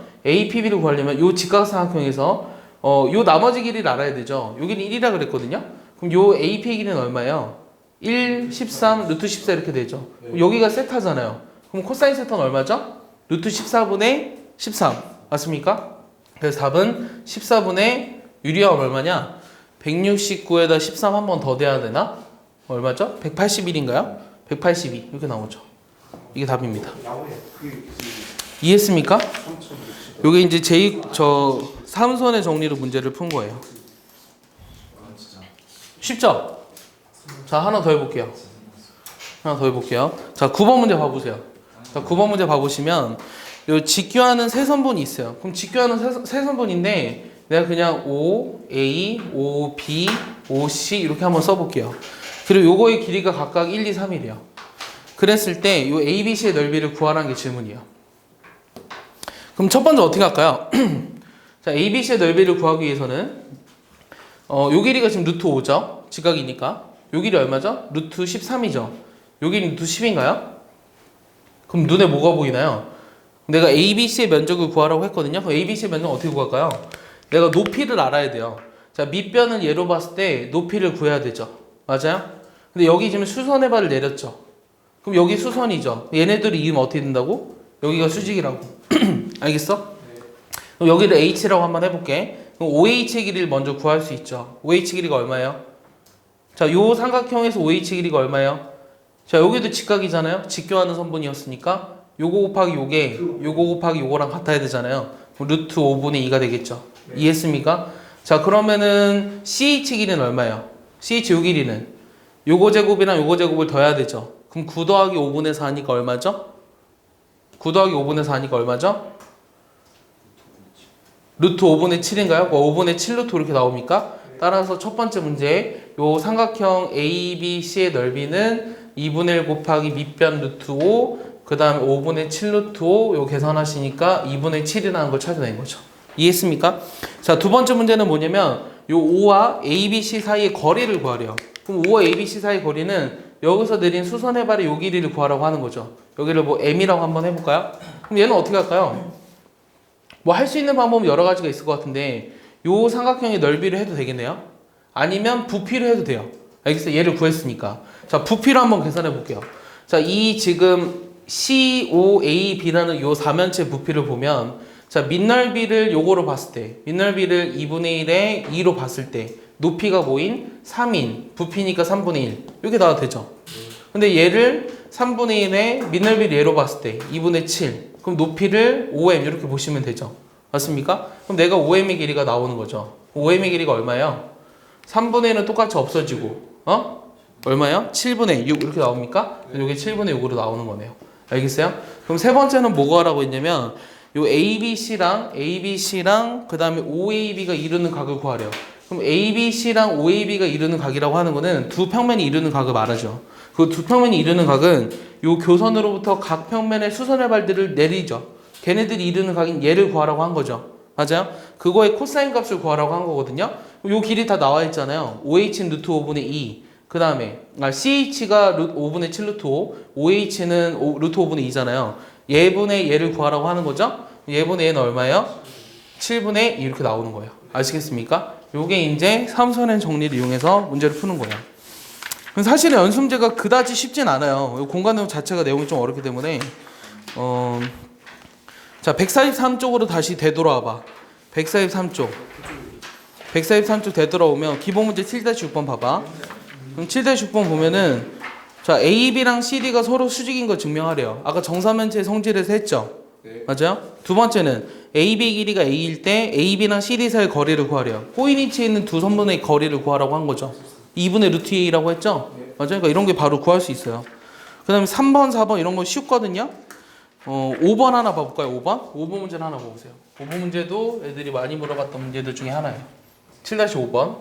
요 직각삼각형에서 요 나머지 길이를 알아야 되죠. 여기는 1이라 그랬거든요. 그럼 요 AP 길이는 얼마예요? 1, 13, 루트 14 이렇게 되죠. 그럼 여기가 세타잖아요. 그럼 코사인 세타는 얼마죠? 루트 14분의 13 맞습니까? 그래서 답은 14분의 유리함 얼마냐? 169에다 13 한 번 더 돼야 되나? 얼마죠? 181인가요? 182 이렇게 나오죠. 이게 답입니다. 나오네. 이해했습니까? 요게 이제 삼선의 정리로 문제를 푼 거예요. 쉽죠? 자, 하나 더 해볼게요. 자, 9번 문제 봐보세요. 자, 9번 문제 봐보시면 요 직교하는 세 선분이 있어요. 그럼 직교하는 세 선분인데 내가 그냥 O, A, O, B, O, C 이렇게 한번 써볼게요. 그리고 요거의 길이가 각각 1, 2, 3이래요. 그랬을 때 요 A, B, C의 넓이를 구하라는 게 질문이에요. 그럼 첫 번째 어떻게 할까요? 자, A, B, C의 넓이를 구하기 위해서는 요 길이가 지금 루트 5죠? 직각이니까. 요 길이 얼마죠? 루트 13이죠? 요 길이 루트 10인가요? 그럼 눈에 뭐가 보이나요? 내가 A, B, C의 면적을 구하라고 했거든요. 그럼 A, B, C의 면적은 어떻게 구할까요? 내가 높이를 알아야 돼요. 자, 밑변을 예로 봤을 때 높이를 구해야 되죠. 맞아요? 근데 여기 지금 수선의 발을 내렸죠. 그럼 여기 수선이죠. 얘네들이 이으면 어떻게 된다고? 여기가 수직이라고. 알겠어? 그럼 여기를 H라고 한번 해볼게. 그럼 OH의 길이를 먼저 구할 수 있죠. OH 길이가 얼마예요? 자, 요 삼각형에서 OH 길이가 얼마예요? 자, 여기도 직각이잖아요. 직교하는 선분이었으니까 요거 곱하기 요거 곱하기 요거랑 같아야 되잖아요. 그럼 루트 5분의 2가 되겠죠. 네. 이해했습니까? 자, 그러면은 CH 길이는 얼마예요? CH 요 길이는 요거 제곱이랑 요거 제곱을 더해야 되죠. 그럼 9 더하기 5분의 4니까 얼마죠? 9 더하기 5분의 4니까 얼마죠? 루트 5분의 7인가요? 5분의 7 루트 이렇게 나옵니까? 따라서 첫 번째 문제 요 삼각형 ABC의 넓이는 2분의 1 곱하기 밑변 루트 5 그 다음에 5분의 7 루트 5 요 계산하시니까 2분의 7이라는 걸 찾아낸 거죠. 이해했습니까? 자, 두 번째 문제는 뭐냐면 요 5와 ABC 사이의 거리를 구하래요. 그럼 5와 ABC 사이의 거리는 여기서 내린 수선의 발의 요 길이를 구하라고 하는 거죠. 여기를 뭐 M이라고 한번 해볼까요? 그럼 얘는 어떻게 할까요? 뭐 할 수 있는 방법은 여러 가지가 있을 것 같은데 요 삼각형의 넓이를 해도 되겠네요. 아니면 부피를 해도 돼요. 알겠어요? 얘를 구했으니까. 자, 부피로 한번 계산해 볼게요. 자, 이 지금 COAB라는 요 사면체 부피를 보면 자, 밑넓이를 요거로 봤을 때 밑넓이를 2분의 1에 2로 봤을 때 높이가 뭐인? 3인 부피니까 3분의 1 이렇게 나와도 되죠. 근데 얘를 3분의 1에 밑넓이를 얘로 봤을 때 2분의 7 그럼 높이를 5m 이렇게 보시면 되죠. 맞습니까? 그럼 내가 5m의 길이가 나오는 거죠. 5m의 길이가 얼마예요? 3분의 1은 똑같이 없어지고 얼마예요? 7분의 6 이렇게 나옵니까? 이게 7분의 6으로 나오는 거네요. 알겠어요? 그럼 세 번째는 뭐가 하라고 했냐면 요 ABC랑 그 다음에 OAB가 이루는 각을 구하래요. 그럼 ABC랑 OAB가 이루는 각이라고 하는 거는 두 평면이 이루는 각을 말하죠. 그 두 평면이 이루는 각은 요 교선으로부터 각 평면의 수선의 발들을 내리죠. 걔네들이 이루는 각인 얘를 구하라고 한 거죠. 맞아요? 그거의 코사인 값을 구하라고 한 거거든요. 요 길이 다 나와 있잖아요. OH는 루트 5분의 2. 그 다음에 CH가 5분의 7 루트 5. OH는 루트 5분의 2잖아요. 얘분의 얘를 구하라고 하는 거죠. 얘분의 얘는 얼마예요? 7분의 2 이렇게 나오는 거예요. 아시겠습니까? 요게 이제 삼선의 정리를 이용해서 문제를 푸는 거예요. 사실은 연습문제가 그다지 쉽진 않아요. 공간 내용 자체가 내용이 좀 어렵기 때문에 자, 143쪽으로 다시 되돌아와봐. 143쪽. 143쪽 되돌아오면 기본 문제 7-6번 봐봐. 그럼 7-6번 보면은 자, AB랑 CD가 서로 수직인 거 증명하래요. 아까 정사면체 성질에서 했죠? 네. 맞아요? 두 번째는 AB 길이가 A일 때 AB랑 CD 사이의 거리를 구하래요. 꼬인 위치에 있는 두 선분의 거리를 구하라고 한 거죠. 2분의 루트 2라고 했죠? 맞아요? 그러니까 이런 게 바로 구할 수 있어요. 그 다음에 3번, 4번 이런 거 쉽거든요? 5번 하나 봐볼까요? 5번? 5번 문제를 하나 봐보세요. 5번 문제도 애들이 많이 물어봤던 문제들 중에 하나예요. 7-5번.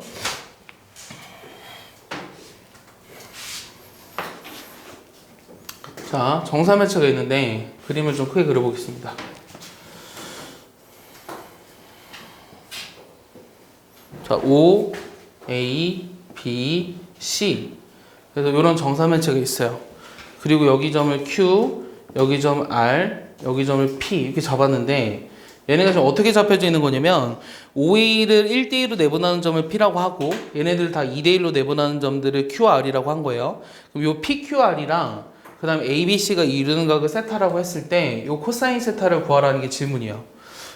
자, 정사면체가 있는데 그림을 좀 크게 그려보겠습니다. 자, O, A, B, C. 그래서 이런 정사면체가 있어요. 그리고 여기 점을 Q, 여기 점 R, 여기 점을 P 이렇게 잡았는데 얘네가 지금 어떻게 잡혀져 있는 거냐면 OA를 1대1로 내분하는 점을 P라고 하고 얘네들 다 2대1로 내분하는 점들을 QR이라고 한 거예요. 그럼 요 PQR이랑 그 다음에 ABC가 이루는 각을 세타라고 했을 때 요 코사인 세타를 구하라는 게 질문이에요.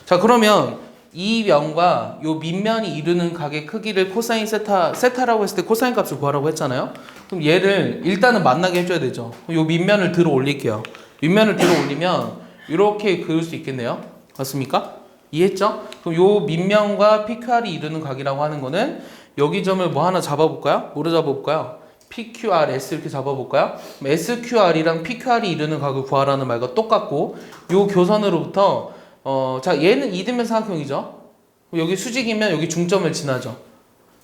자, 그러면 이 면과 요 밑면이 이루는 각의 크기를 코사인 세타라고 했을 때 코사인 값을 구하라고 했잖아요. 그럼 얘를 일단은 만나게 해줘야 되죠. 요 밑면을 들어 올릴게요. 밑면을 들어 올리면 이렇게 그을 수 있겠네요. 맞습니까? 이해했죠? 그럼 요 밑면과 PQR이 이루는 각이라고 하는 거는 여기 점을 뭐 하나 잡아볼까요? 뭐로 잡아볼까요? PQRS 이렇게 잡아볼까요? SQR이랑 PQR이 이루는 각을 구하라는 말과 똑같고 요 교선으로부터 자, 얘는 이등변 삼각형이죠. 여기 수직이면 여기 중점을 지나죠.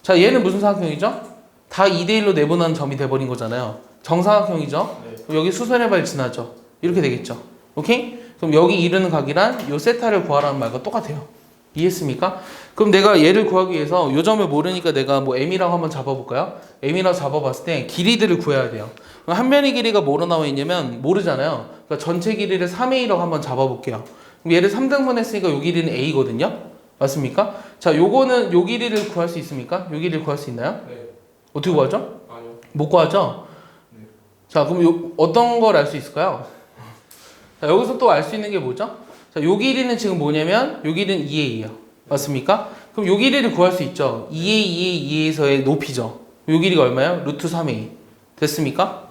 자, 얘는 무슨 삼각형이죠? 다 2대1로 내분하는 점이 돼버린 거잖아요. 정삼각형이죠. 네. 여기 수선의 발 지나죠. 이렇게 되겠죠. 오케이? 그럼 여기 이루는 각이란 요 세타를 구하라는 말과 똑같아요. 이해했습니까? 그럼 내가 얘를 구하기 위해서 요 점을 모르니까 내가 뭐 M이라고 한번 잡아볼까요? M이라고 잡아봤을 때 길이들을 구해야 돼요. 그럼 한 면의 길이가 뭐로 나와 있냐면 모르잖아요. 그러니까 전체 길이를 3A라고 한번 잡아볼게요. 그럼 얘를 3등분 했으니까 요 길이는 A거든요. 맞습니까? 자, 요거는 요 길이를 구할 수 있습니까? 요 길이를 구할 수 있나요? 네. 어떻게 구하죠? 아니요. 못 구하죠? 네. 자, 그럼 요 어떤 걸 알 수 있을까요? 자, 여기서 또 알 수 있는 게 뭐죠? 자, 요 길이는 지금 뭐냐면 요 길이는 2A예요. 맞습니까? 그럼 요 길이를 구할 수 있죠. 2A, 2A에서의 높이죠. 요 길이가 얼마예요? 루트 3A. 됐습니까?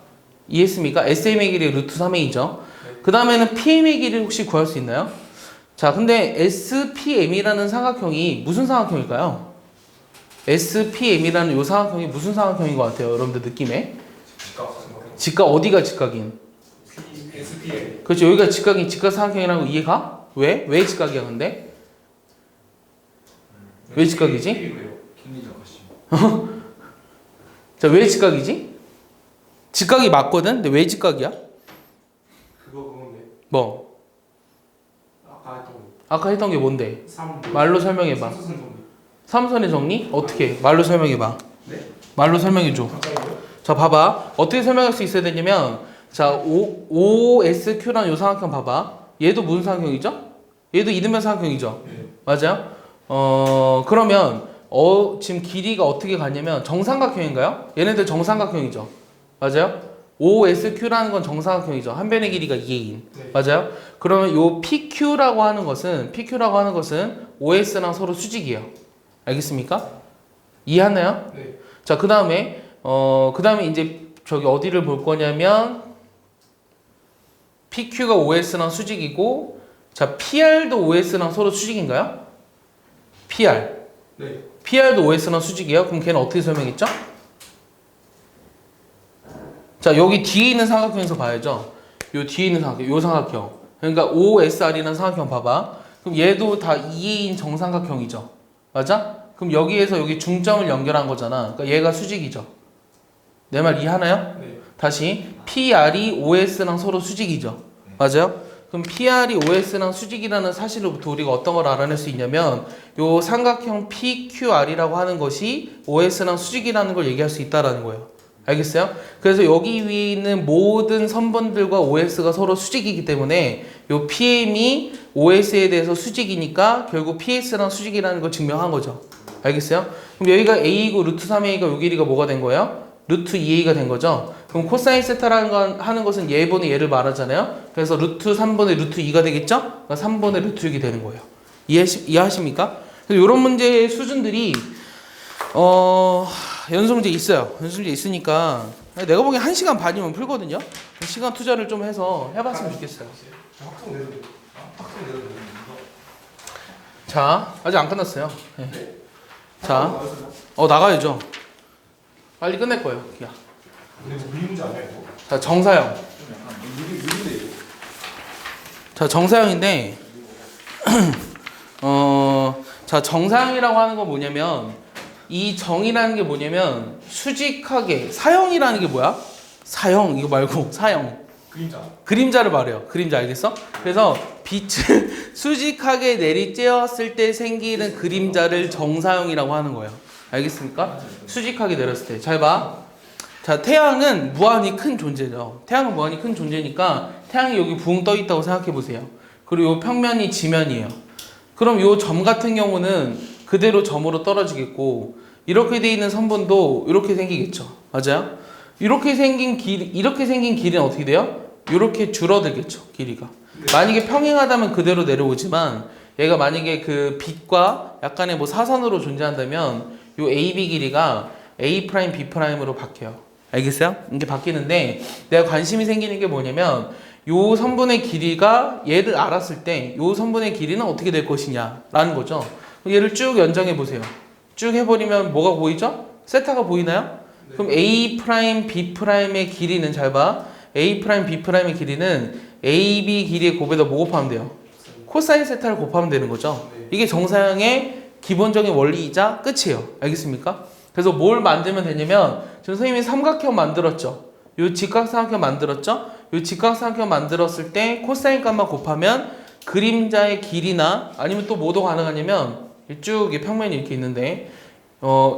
이해했습니까? SM의 길이 루트 3A죠. 그 다음에는 PM의 길이를 혹시 구할 수 있나요? 자, 근데 SPM이라는 삼각형이 무슨 삼각형일까요? SPM이라는 요 삼각형이 무슨 삼각형인 것 같아요? 여러분들 느낌에? 직각 어디가 직각인? SPA. 그렇죠. 여기가 직각 삼각형이라는 거 이해가? 왜? 왜 직각이야 근데? 왜 직각이지? 킹리적 가시. 자, 왜 직각이지? 직각이 맞거든? 근데 왜 직각이야? 그건데 뭐? 아까 했던 거 아까 했던 게 뭔데? 3 말로 설명해봐. 수선 정리. 삼선의 정리? 어떻게? 말로 설명해봐. 네? 말로 설명해줘. 갑자기요? 자, 봐봐. 어떻게 설명할 수 있어야 되냐면, 자, OSQ라는 요 삼각형 봐봐. 얘도 무슨 삼각형이죠? 얘도 이등변 삼각형이죠? 네. 맞아요? 그러면, 지금 길이가 어떻게 갔냐면, 정삼각형인가요? 얘네들 정삼각형이죠? 맞아요? OSQ라는 건 정삼각형이죠. 한 변의 길이가 2인. 네. 맞아요? 그러면 요 PQ라고 하는 것은 OS랑 서로 수직이에요. 알겠습니까? 이해하나요? 네. 자, 그 다음에 이제 저기 어디를 볼 거냐면 PQ가 OS랑 수직이고, 자, PR도 OS랑 서로 수직인가요? PR. 네. PR도 OS랑 수직이에요. 그럼 걔는 어떻게 설명했죠? 자, 여기 뒤에 있는 삼각형에서 봐야죠. 요 뒤에 있는 삼각형, 요 삼각형. 그러니까 OSR이라는 삼각형 봐봐. 그럼 얘도 다 2인 정삼각형이죠. 맞아? 그럼 여기에서 여기 중점을 연결한 거잖아. 그러니까 얘가 수직이죠. 내 말 이해하나요? 네. 다시 PR이 OS랑 서로 수직이죠. 맞아요? 그럼 PR이 OS랑 수직이라는 사실로부터 우리가 어떤 걸 알아낼 수 있냐면 요 삼각형 PQR이라고 하는 것이 OS랑 수직이라는 걸 얘기할 수 있다라는 거예요. 알겠어요? 그래서 여기 위에 있는 모든 선분들과 OS가 서로 수직이기 때문에 요 PM이 OS에 대해서 수직이니까 결국 PS랑 수직이라는 걸 증명한 거죠. 알겠어요? 그럼 여기가 A이고 루트 3A가 요 길이가 뭐가 된 거예요? 루트 2A가 된 거죠. 그럼 코사인 세타라는 건 하는 것은 얘분의 얘를 말하잖아요. 그래서 루트 3분의 루트 2가 되겠죠? 그러니까 3분의 루트 6이 되는 거예요. 이해하십니까? 그래서 이런 문제의 수준들이 연습 문제 있어요. 연습 문제 있으니까 내가 보기엔 1시간 반이면 풀거든요. 시간 투자를 좀 해서 해봤으면 좋겠어요. 확정 내도 돼요. 확정 내도 돼요. 자, 아직 안 끝났어요. 네. 자, 나왔어요? 나가야죠. 빨리 끝낼 거예요. 야. 근데 이거 미리 문제 아니야 이거? 자, 정사형. 미리인데 이거. 자, 정사형인데, 자, 정사형이라고 하는 건 뭐냐면, 이 정이라는 게 뭐냐면, 수직하게, 사형이라는 게 뭐야? 사형, 이거 말고, 사형. 그림자. 그림자를 말해요. 그림자 알겠어? 그래서 빛을 수직하게 내리쬐었을 때 생기는 그림자를 정사형이라고 하는 거예요. 알겠습니까? 수직하게 내렸을 때. 잘 봐. 자, 태양은 무한히 큰 존재죠. 태양은 무한히 큰 존재니까 태양이 여기 붕 떠 있다고 생각해 보세요. 그리고 이 평면이 지면이에요. 그럼 이 점 같은 경우는 그대로 점으로 떨어지겠고, 이렇게 돼 있는 선분도 이렇게 생기겠죠. 맞아요? 이렇게 생긴 길이는 어떻게 돼요? 이렇게 줄어들겠죠, 길이가. 만약에 평행하다면 그대로 내려오지만, 얘가 만약에 그 빛과 약간의 뭐 사선으로 존재한다면, 요 AB 길이가 A', B'으로 바뀌어요. 알겠어요? 이게 바뀌는데, 내가 관심이 생기는 게 뭐냐면, 요 선분의 길이가 얘를 알았을 때, 요 선분의 길이는 어떻게 될 것이냐, 라는 거죠. 얘를 쭉 연장해 보세요. 쭉 해버리면 뭐가 보이죠? 세타가 보이나요? 네. 그럼 A', B'의 길이는 잘 봐. A', B'의 길이는 AB 길이의 곱에다 뭐 곱하면 돼요? 코사인 세타를 곱하면 되는 거죠. 네. 이게 정사형의 기본적인 원리이자 끝이에요. 알겠습니까? 그래서 뭘 만들면 되냐면 지금 선생님이 삼각형 만들었죠. 요 직각삼각형 만들었죠. 요 직각삼각형 만들었을 때 코사인 값만 곱하면 그림자의 길이나 아니면 또 뭐도 가능하냐면 쭉 이 평면이 이렇게 있는데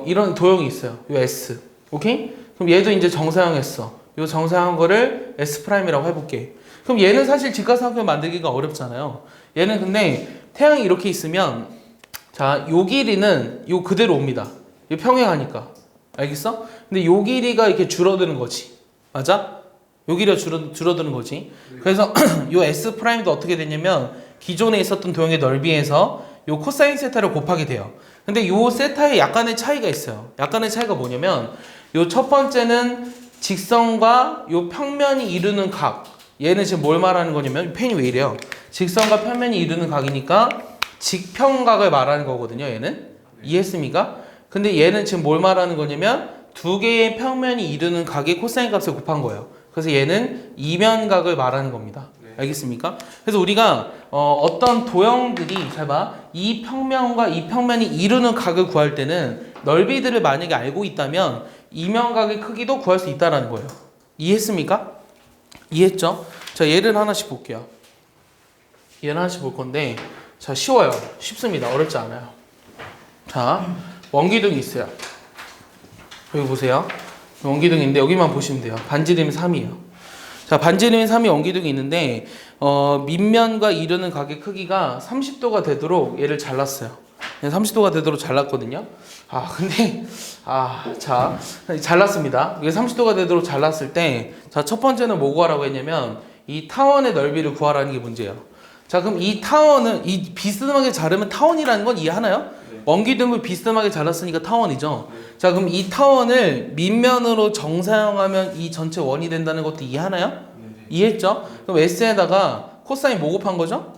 이런 도형이 있어요. 요 S. 오케이? 그럼 얘도 이제 정사형 했어. 요 정사형 거를 S'이라고 해볼게. 그럼 얘는 사실 직각삼각형 만들기가 어렵잖아요. 얘는 근데 태양이 이렇게 있으면 자, 요 길이는 요 그대로 옵니다. 이 평행하니까. 알겠어? 근데 요 길이가 이렇게 줄어드는 거지. 맞아? 요 길이가 줄어드는 거지. 그래서 요 S'도 어떻게 되냐면 기존에 있었던 도형의 넓이에서 요 코사인 세타를 곱하게 돼요. 근데 요 세타에 약간의 차이가 있어요. 약간의 차이가 뭐냐면 요 첫 번째는 직선과 요 평면이 이루는 각. 얘는 지금 뭘 말하는 거냐면 펜이 왜 이래요? 직선과 평면이 이루는 각이니까 직평각을 말하는 거거든요. 얘는. 이해했습니까? 근데 얘는 지금 뭘 말하는 거냐면 두 개의 평면이 이루는 각의 코사인 값을 곱한 거예요. 그래서 얘는 이면각을 말하는 겁니다. 알겠습니까? 그래서 우리가 어떤 도형들이 잘 봐. 이 평면과 이 평면이 이루는 각을 구할 때는 넓이들을 만약에 알고 있다면 이면각의 크기도 구할 수 있다는 거예요. 이해했습니까? 이해했죠? 자, 예를 하나씩 볼게요. 예를 하나씩 볼 건데, 자, 쉬워요. 쉽습니다. 어렵지 않아요. 자, 원기둥이 있어요. 여기 보세요. 원기둥인데 여기만 보시면 돼요. 반지름이 3이에요. 자, 반지름이 3이 원기둥이 있는데 밑면과 이루는 각의 크기가 30도가 되도록 얘를 잘랐어요. 30도가 되도록 잘랐거든요. 근데 자, 잘랐습니다. 이게 30도가 되도록 잘랐을 때, 자, 첫 번째는 뭐 구하라고 했냐면 이 타원의 넓이를 구하라는 게 문제예요. 자, 그럼 이 타원은 이 비스듬하게 자르면 타원이라는 건 이해하나요? 네. 원기둥을 비스듬하게 잘랐으니까 타원이죠. 자, 그럼 이 타원을 밑면으로 정사형하면 이 전체 원이 된다는 것도 이해하나요? 네. 이해했죠? 그럼 S에다가 코사인 뭐 곱한 거죠?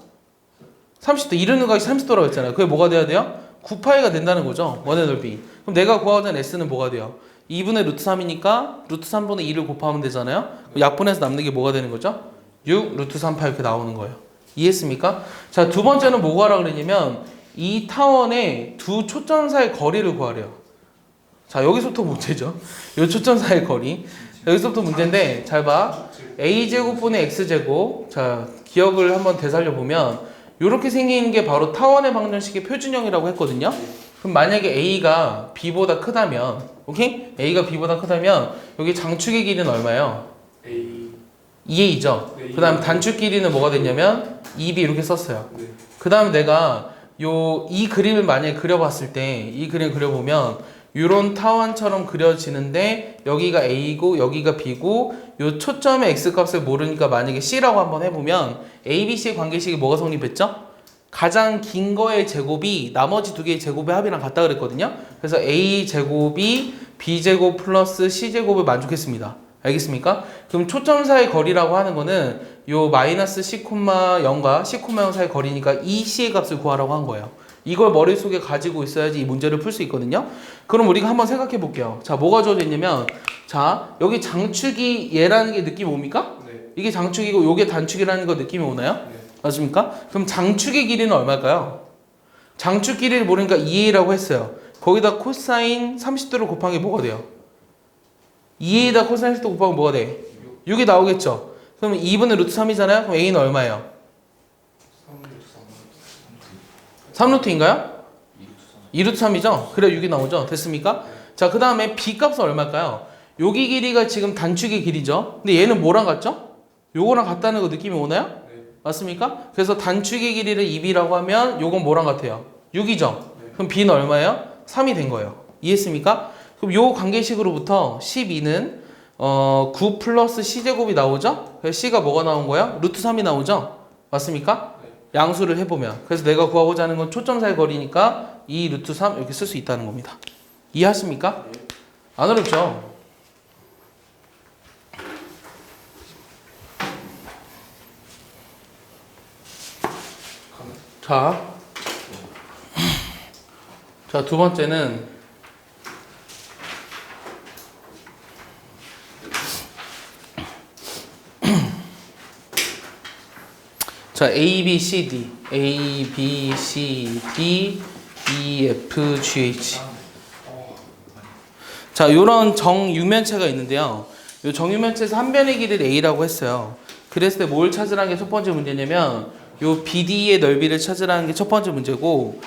30도, 이루는 각이 30도라고 했잖아요. 그게 뭐가 돼야 돼요? 9파이가 된다는 거죠. 원의 넓이. 그럼 내가 구하고자 S는 뭐가 돼요? 2분의 루트 3이니까 루트 3분의 2를 곱하면 되잖아요. 약분해서 남는 게 뭐가 되는 거죠? 6 루트 3파 이렇게 나오는 거예요. 이해했습니까? 자, 두 번째는 뭐 구하라 그랬냐면 이 타원의 두 초점 사이의 거리를 구하래요. 자, 여기서부터 문제죠. 이 초점 사이의 거리. 여기서부터 문제인데, 잘 봐. a제곱분의 x제곱. 자, 기억을 한번 되살려 보면 이렇게 생기는 게 바로 타원의 방정식의 표준형이라고 했거든요. 그럼 만약에 a가 b보다 크다면, 오케이? a가 b보다 크다면 여기 장축의 길이는 얼마예요? A 2a죠. 네, 그 다음 단축 길이는 뭐가 됐냐면 2b 이렇게 썼어요. 네. 그 다음 내가 이 그림을 만약에 그려봤을 때, 이 그림 그려보면 이런 타원처럼 그려지는데 여기가 a고 여기가 b고 요 초점의 x값을 모르니까 만약에 c라고 한번 해보면 a, b, c의 관계식이 뭐가 성립했죠? 가장 긴 거의 제곱이 나머지 두 개의 제곱의 합이랑 같다 그랬거든요. 그래서 a 제곱이 b 제곱 플러스 c 제곱을 만족했습니다. 알겠습니까? 그럼 초점 사이 거리라고 하는 거는 요 마이너스 c,0과 c,0 사이 거리니까 이 c의 값을 구하라고 한 거예요. 이걸 머릿속에 가지고 있어야지 이 문제를 풀 수 있거든요. 그럼 우리가 한번 생각해 볼게요. 자, 뭐가 주어져 있냐면, 자, 여기 장축이 얘라는 게 느낌이 옵니까? 네. 이게 장축이고 요게 단축이라는 거 느낌이 오나요? 네. 맞습니까? 그럼 장축의 길이는 얼마일까요? 장축 길이를 모르니까 2a라고 했어요. 거기다 코사인 30도를 곱한 게 뭐가 돼요? 2a에다 코사인 30도 곱하면 뭐가 돼? 6이 나오겠죠? 그러면 2분의 루트 3이잖아요? 그럼 a는 얼마예요? 3루트인가요? 2루트 3이죠? 그래 6이 나오죠? 됐습니까? 자, 그 다음에 b 값은 얼마일까요? 여기 길이가 지금 단축의 길이죠? 근데 얘는 뭐랑 같죠? 요거랑 같다는 거 느낌이 오나요? 네. 맞습니까? 그래서 단축의 길이를 2b라고 하면 요건 뭐랑 같아요? 6이죠? 그럼 b는 얼마예요? 3이 된 거예요. 이해했습니까? 그럼 요 관계식으로부터 12는 9 플러스 c제곱이 나오죠? 그래서 c가 뭐가 나온 거예요? 루트 3이 나오죠? 맞습니까? 네. 양수를 해보면. 그래서 내가 구하고자 하는 건 초점 사이 거리니까 2 루트 3 이렇게 쓸 수 있다는 겁니다. 이해하십니까? 네. 안 어렵죠? 자, 두 번째는 자, A, B, C, D, A, B, C, D, E, F, G, H. 자, 요런 정유면체가 있는데요. 요 정유면체에서 한 변의 길이를 A라고 했어요. 그랬을 때 뭘 찾으라는 게 첫 번째 문제냐면 요 BD의 넓이를 찾으라는 게 첫 번째 문제고,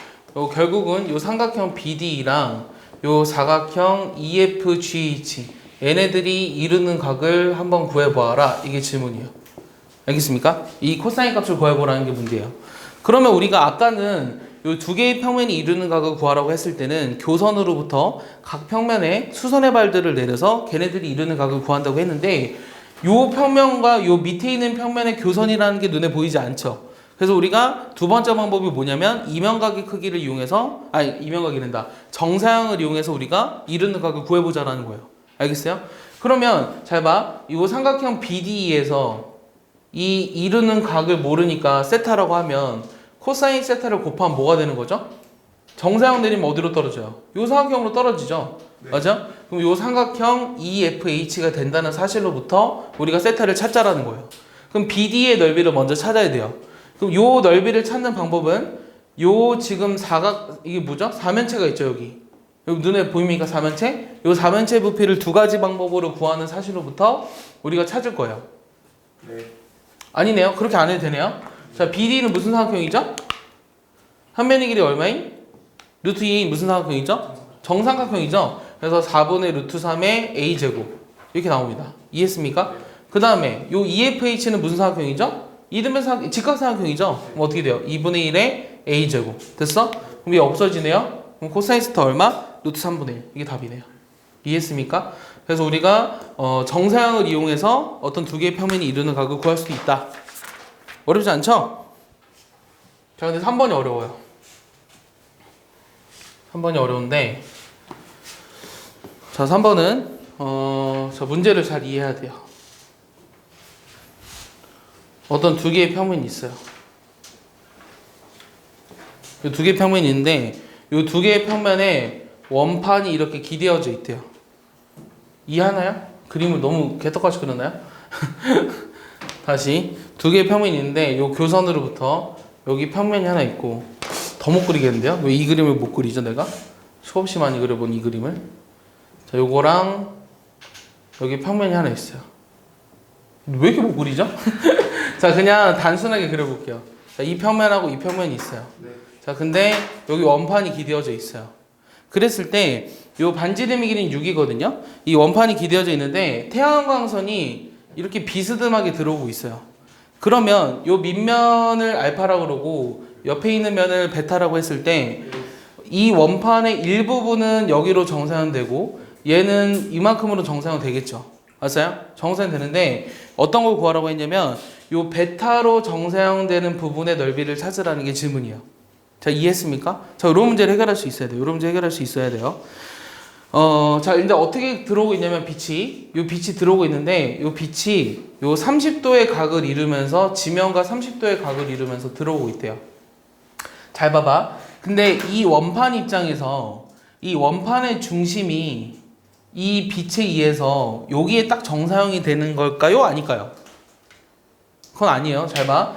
결국은 요 삼각형 BD랑 요 사각형 EFGH 얘네들이 이루는 각을 한번 구해보아라. 이게 질문이에요. 알겠습니까? 이 코사인 값을 구해보라는 게 문제예요. 그러면 우리가 아까는 요 두 개의 평면이 이루는 각을 구하라고 했을 때는 교선으로부터 각 평면에 수선의 발들을 내려서 걔네들이 이루는 각을 구한다고 했는데 요 평면과 요 밑에 있는 평면의 교선이라는 게 눈에 보이지 않죠. 그래서 우리가 두 번째 방법이 뭐냐면 이면각의 크기를 이용해서 이면각이란다. 정사형을 이용해서 우리가 이루는 각을 구해보자라는 거예요. 알겠어요? 그러면 잘 봐. 이 삼각형 BD에서 이 이루는 각을 모르니까 세타라고 하면 코사인 세타를 곱하면 뭐가 되는 거죠? 정사형 내리면 어디로 떨어져요? 요 삼각형으로 떨어지죠. 네. 맞아? 그럼 요 삼각형 EFH가 된다는 사실로부터 우리가 세타를 찾자라는 거예요. 그럼 BD의 넓이를 먼저 찾아야 돼요. 그럼 요 넓이를 찾는 방법은 요 지금 사각 이게 뭐죠? 사면체가 있죠 여기. 여기 눈에 보입니까 사면체? 요 사면체 부피를 두 가지 방법으로 구하는 사실로부터 우리가 찾을 거예요. 네. 아니네요. 그렇게 안 해도 되네요. 자, BD는 무슨 삼각형이죠? 한 면의 길이 얼마인? 루트 2인 무슨 삼각형이죠? 정삼각형이죠. 그래서 4분의 루트 3의 A제곱 이렇게 나옵니다. 이해했습니까? 그 다음에 요 EFH는 무슨 삼각형이죠? 이등변 직각삼각형이죠. 그럼 어떻게 돼요? 2분의 1의 A제곱 됐어? 그럼 이게 없어지네요. 그럼 코사인 스타 얼마? 루트 3분의 1 이게 답이네요. 이해했습니까? 그래서 우리가 정사형을 이용해서 어떤 두 개의 평면이 이루는 각을 구할 수 있다. 어렵지 않죠? 자, 근데 3번이 어려워요. 3번이 어려운데 자, 3번은 저 문제를 잘 이해해야 돼요. 어떤 두 개의 평면이 있어요. 이 두 개의 평면이 있는데 이 두 개의 평면에 원판이 이렇게 기대어져 있대요. 이해하나요? 그림을 너무 개떡같이 그렸나요? 다시 두 개의 평면이 있는데 이 교선으로부터 여기 평면이 하나 있고 더 못 그리겠는데요? 왜 이 그림을 못 그리죠 내가? 수없이 많이 그려본 이 그림을. 자, 요거랑 여기 평면이 하나 있어요. 왜 이렇게 못 그리죠? 자, 그냥 단순하게 그려볼게요. 자, 이 평면하고 이 평면이 있어요. 네. 자, 근데 여기 원판이 기대어져 있어요. 그랬을 때 요 반지름의 길이는 6이거든요. 이 원판이 기대어져 있는데 태양광선이 이렇게 비스듬하게 들어오고 있어요. 그러면 요 밑면을 알파라고 그러고 옆에 있는 면을 베타라고 했을 때 이 원판의 일부분은 여기로 정사현되고 얘는 이만큼으로 정사현 되겠죠. 맞아요? 정사현 되는데 어떤 걸 구하라고 했냐면 요 베타로 정사현되는 부분의 넓이를 찾으라는 게 질문이에요. 자, 이해했습니까? 자, 이런 문제를 해결할 수 있어야 돼요. 이런 문제 해결할 수 있어야 돼요. 자, 근데 어떻게 들어오고 있냐면 빛이 들어오고 있는데 요 빛이 요 30도의 각을 이루면서 지면과 30도의 각을 이루면서 들어오고 있대요. 잘 봐봐. 근데 이 원판 입장에서 이 원판의 중심이 이 빛에 의해서 여기에 딱 정사형이 되는 걸까요? 아닐까요? 그건 아니에요. 잘 봐.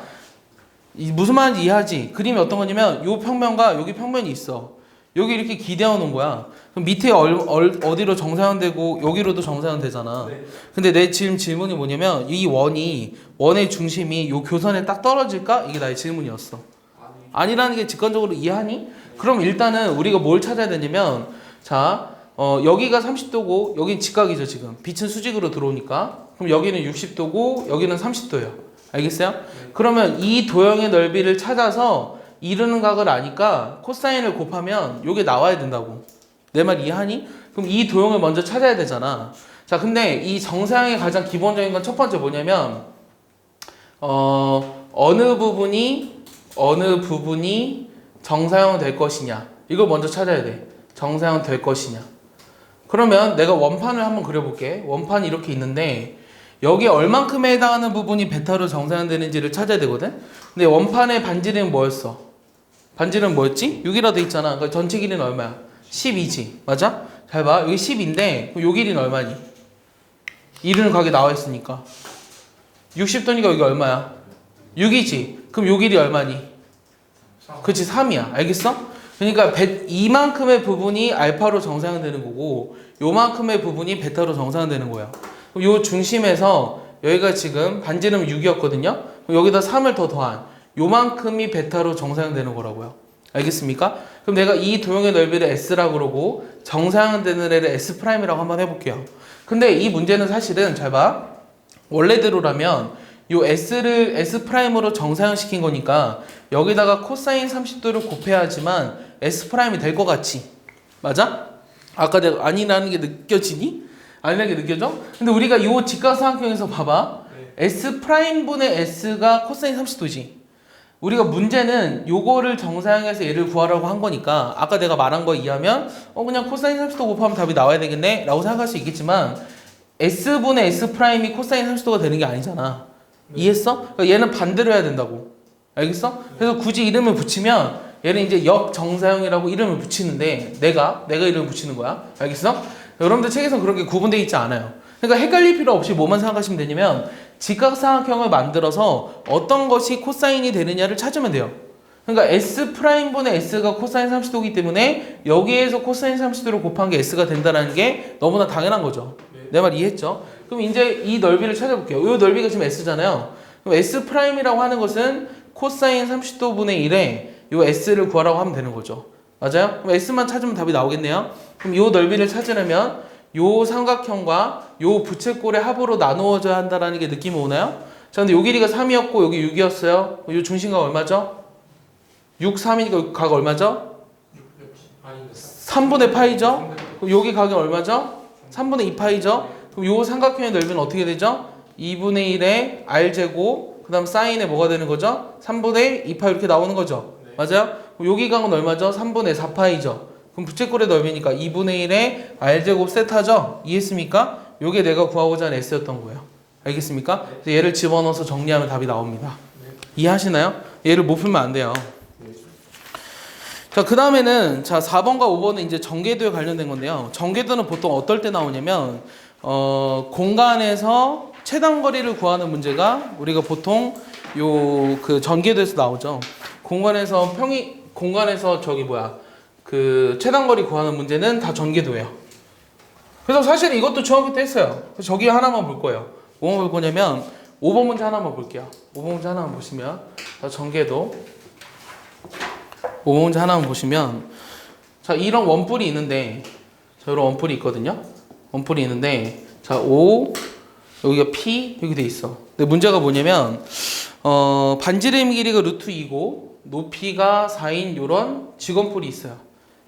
무슨 말인지 이해하지? 그림이 어떤 거냐면 요 평면과 여기 평면이 있어. 여기 이렇게 기대어 놓은 거야. 그럼 밑에 어디로 정사현되고 여기로도 정사현되잖아. 네. 근데 내 지금 질문이 뭐냐면 이 원의 중심이 요 교선에 딱 떨어질까? 이게 나의 질문이었어. 아니라는 게 직관적으로 이해하니? 그럼 일단은 우리가 뭘 찾아야 되냐면 자, 여기가 30도고 여긴 직각이죠 지금. 빛은 수직으로 들어오니까. 그럼 여기는 60도고 여기는 30도예요. 알겠어요? 그러면 이 도형의 넓이를 찾아서 이루는 각을 아니까 코사인을 곱하면 요게 나와야 된다고. 내 말 이해하니? 그럼 이 도형을 먼저 찾아야 되잖아. 자, 근데 이 정사형의 가장 기본적인 건 첫 번째 뭐냐면 어느 부분이 정사형 될 것이냐. 이걸 먼저 찾아야 돼. 정사형 될 것이냐. 그러면 내가 원판을 한번 그려볼게. 원판이 이렇게 있는데 여기 얼만큼에 해당하는 부분이 베타로 정사형 되는지를 찾아야 되거든. 근데 원판의 반지름은 뭐였어? 반지름은 뭐였지? 6이라 돼 있잖아. 그러니까 전체 길이는 얼마야? 12지. 맞아? 잘 봐. 여기 10인데 요 길이는 얼마니? 이루는 각이 나와 있으니까 60도니까 여기 얼마야? 6이지. 그럼 요 길이 얼마니? 그치, 3이야. 알겠어? 그러니까 이만큼의 부분이 알파로 정사형되는 거고 요만큼의 부분이 베타로 정사형되는 거야. 그럼 요 중심에서 여기가 지금 반지름 6이었거든요. 여기다 3을 더 더한 요만큼이 베타로 정사형되는 거라고요. 알겠습니까? 그럼 내가 이 도형의 넓이를 S라고 그러고 정사형되는 애를 S'이라고 한번 해볼게요. 근데 이 문제는 사실은 잘 봐. 원래대로라면 요 S를 S'으로 정사형시킨 거니까 여기다가 코사인 30도를 곱해야지만 S'이 될 것 같지? 맞아? 아까 내가 아니라는 게 느껴지니? 아니라는 게 느껴져? 근데 우리가 요 직각삼각형에서 봐봐. S'분의 S가 코사인 30도지. 우리가 문제는 요거를 정사형해서 얘를 구하라고 한 거니까 아까 내가 말한 거 이해하면 그냥 코사인 30도 곱하면 답이 나와야 되겠네? 라고 생각할 수 있겠지만 S분의 S'이 코사인 30도가 되는 게 아니잖아. 이해했어? 그러니까 얘는 반대로 해야 된다고. 알겠어? 그래서 굳이 이름을 붙이면 얘는 이제 역정사형이라고 이름을 붙이는데 내가 이름을 붙이는 거야. 알겠어? 여러분들 책에서 그렇게 구분되어 있지 않아요. 그러니까 헷갈릴 필요 없이 뭐만 생각하시면 되냐면 직각삼각형을 만들어서 어떤 것이 코사인이 되느냐를 찾으면 돼요. 그러니까 S 프라임분의 S가 코사인 30도이기 때문에 여기에서 코사인 30도를 곱한 게 S가 된다는 게 너무나 당연한 거죠. 내 말 이해했죠? 그럼 이제 이 넓이를 찾아볼게요. 이 넓이가 지금 S잖아요. 그럼 S 프라임이라고 하는 것은 코사인 30도분의 1에 이 S를 구하라고 하면 되는 거죠. 맞아요? 그럼 S만 찾으면 답이 나오겠네요. 그럼 이 넓이를 찾으려면 이 삼각형과 이 부채꼴의 합으로 나누어져야 한다는 게 느낌이 오나요? 자, 근데 요 길이가 3이었고 여기 6이었어요. 요 중심각 얼마죠? 6, 3이니까 각 얼마죠? 3분의 파이죠? 그럼 여기 각이 얼마죠? 3분의 2파이죠? 그럼 요 삼각형의 넓이는 어떻게 되죠? 2분의 1의 r제곱 그 다음 사인에 뭐가 되는 거죠? 3분의 2파 이렇게 나오는 거죠. 맞아요? 그럼 여기 각은 얼마죠? 3분의 4파이죠. 그럼 부채꼴의 넓이니까 2분의 1의 r제곱 세타죠? 이해했습니까? 요게 내가 구하고자 하는 S였던 거예요. 알겠습니까? 그래서 얘를 집어넣어서 정리하면 답이 나옵니다. 이해하시나요? 얘를 못 풀면 안 돼요. 자, 그 다음에는 자 4번과 5번은 이제 전개도에 관련된 건데요. 전개도는 보통 어떨 때 나오냐면 공간에서 최단거리를 구하는 문제가 우리가 보통 요 그 전개도에서 나오죠. 공간에서 그 최단거리 구하는 문제는 다 전개도예요. 그래서 사실 이것도 중학교 때 했어요. 그래서 저기 하나만 볼 거예요. 뭐만 볼 거냐면 5번 문제 하나만 볼게요. 5번 문제 하나만 보시면 자, 전개도 5번 문제 하나만 보시면 자, 이런 원뿔이 있는데 자, 이런 원뿔이 있거든요. 원뿔이 있는데 자, 5 여기가 P 여기 돼 있어. 근데 문제가 뭐냐면 반지름 길이가 루트 2고 높이가 4인 요런 직원뿔이 있어요.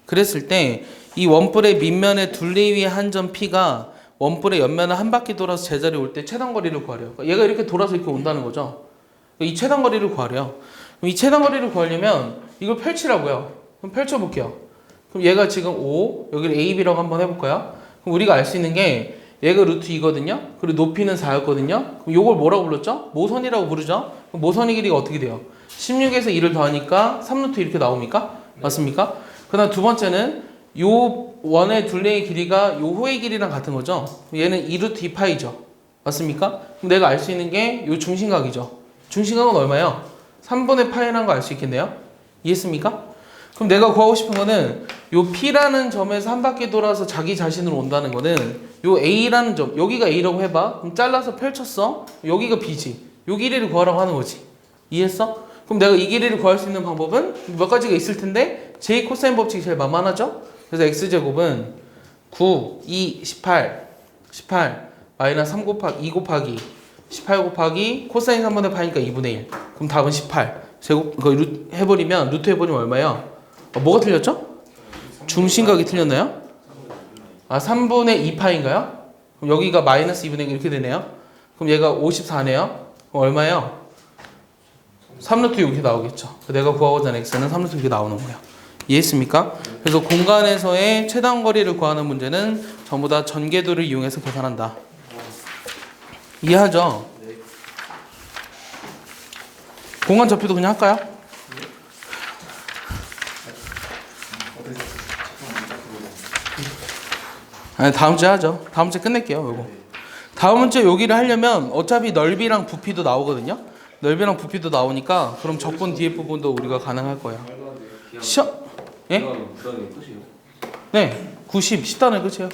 그랬을 때 이 원뿔의 밑면의 둘레 위의 한 점 P가 원뿔의 옆면을 한 바퀴 돌아서 제자리에 올 때 최단거리를 구하래요. 그러니까 얘가 이렇게 돌아서 이렇게 온다는 거죠. 이 최단거리를 구하래요. 그럼 이 최단거리를 구하려면 이걸 펼치라고요. 그럼 펼쳐볼게요. 그럼 얘가 지금 5, 여기를 AB라고 한번 해볼까요? 그럼 우리가 알 수 있는 게 얘가 루트 2거든요. 그리고 높이는 4였거든요. 그럼 요걸 뭐라고 불렀죠? 모선이라고 부르죠? 그럼 모선의 길이가 어떻게 돼요? 16에서 2를 더하니까 3루트 이렇게 나옵니까? 맞습니까? 그 다음 두 번째는 요 원의 둘레의 길이가 요 호의 길이랑 같은 거죠. 얘는 2루트 2파이죠. 맞습니까? 그럼 내가 알 수 있는 게 요 중심각이죠. 중심각은 얼마예요? 3분의 파이라는 거 알 수 있겠네요. 이해했습니까? 그럼 내가 구하고 싶은 거는 요 P라는 점에서 한 바퀴 돌아서 자기 자신으로 온다는 거는 요 A라는 점, 여기가 A라고 해봐. 그럼 잘라서 펼쳤어. 여기가 B지. 요 길이를 구하라고 하는 거지. 이해했어? 그럼 내가 이 길이를 구할 수 있는 방법은 몇 가지가 있을 텐데 J 코사인 법칙이 제일 만만하죠? 그래서 X제곱은 9, 2, 18 마이너스 3 곱하기 2 곱하기 18 곱하기 코사인 3분의 파이니까 2분의 1. 그럼 답은 18. 제곱 그거 해버리면 루트 해버리면 얼마예요? 뭐가 틀렸죠? 중심각이 틀렸나요? 아 3분의 2파인가요? 그럼 여기가 마이너스 2분의 1 이렇게 되네요. 그럼 얘가 54네요. 그럼 얼마예요? 3루트 이렇게 나오겠죠. 내가 구하고자 하는 x는 3루트 이렇게 나오는 거예요. 이해했습니까? 그래서 공간에서의 최단거리를 구하는 문제는 전부 다 전개도를 이용해서 계산한다. 이해하죠? 공간 접히도 그냥 할까요? 아니, 다음 주에 하죠. 다음 주에 끝낼게요. 요거. 다음 문제 여기를 하려면 어차피 넓이랑 부피도 나오거든요. 넓이랑 부피도 나오니까 그럼 적분 뒤에 부분도 우리가 가능할 거예요. 시험 예? 부단이 끝이에요. 네. 90 10단의 끝이에요.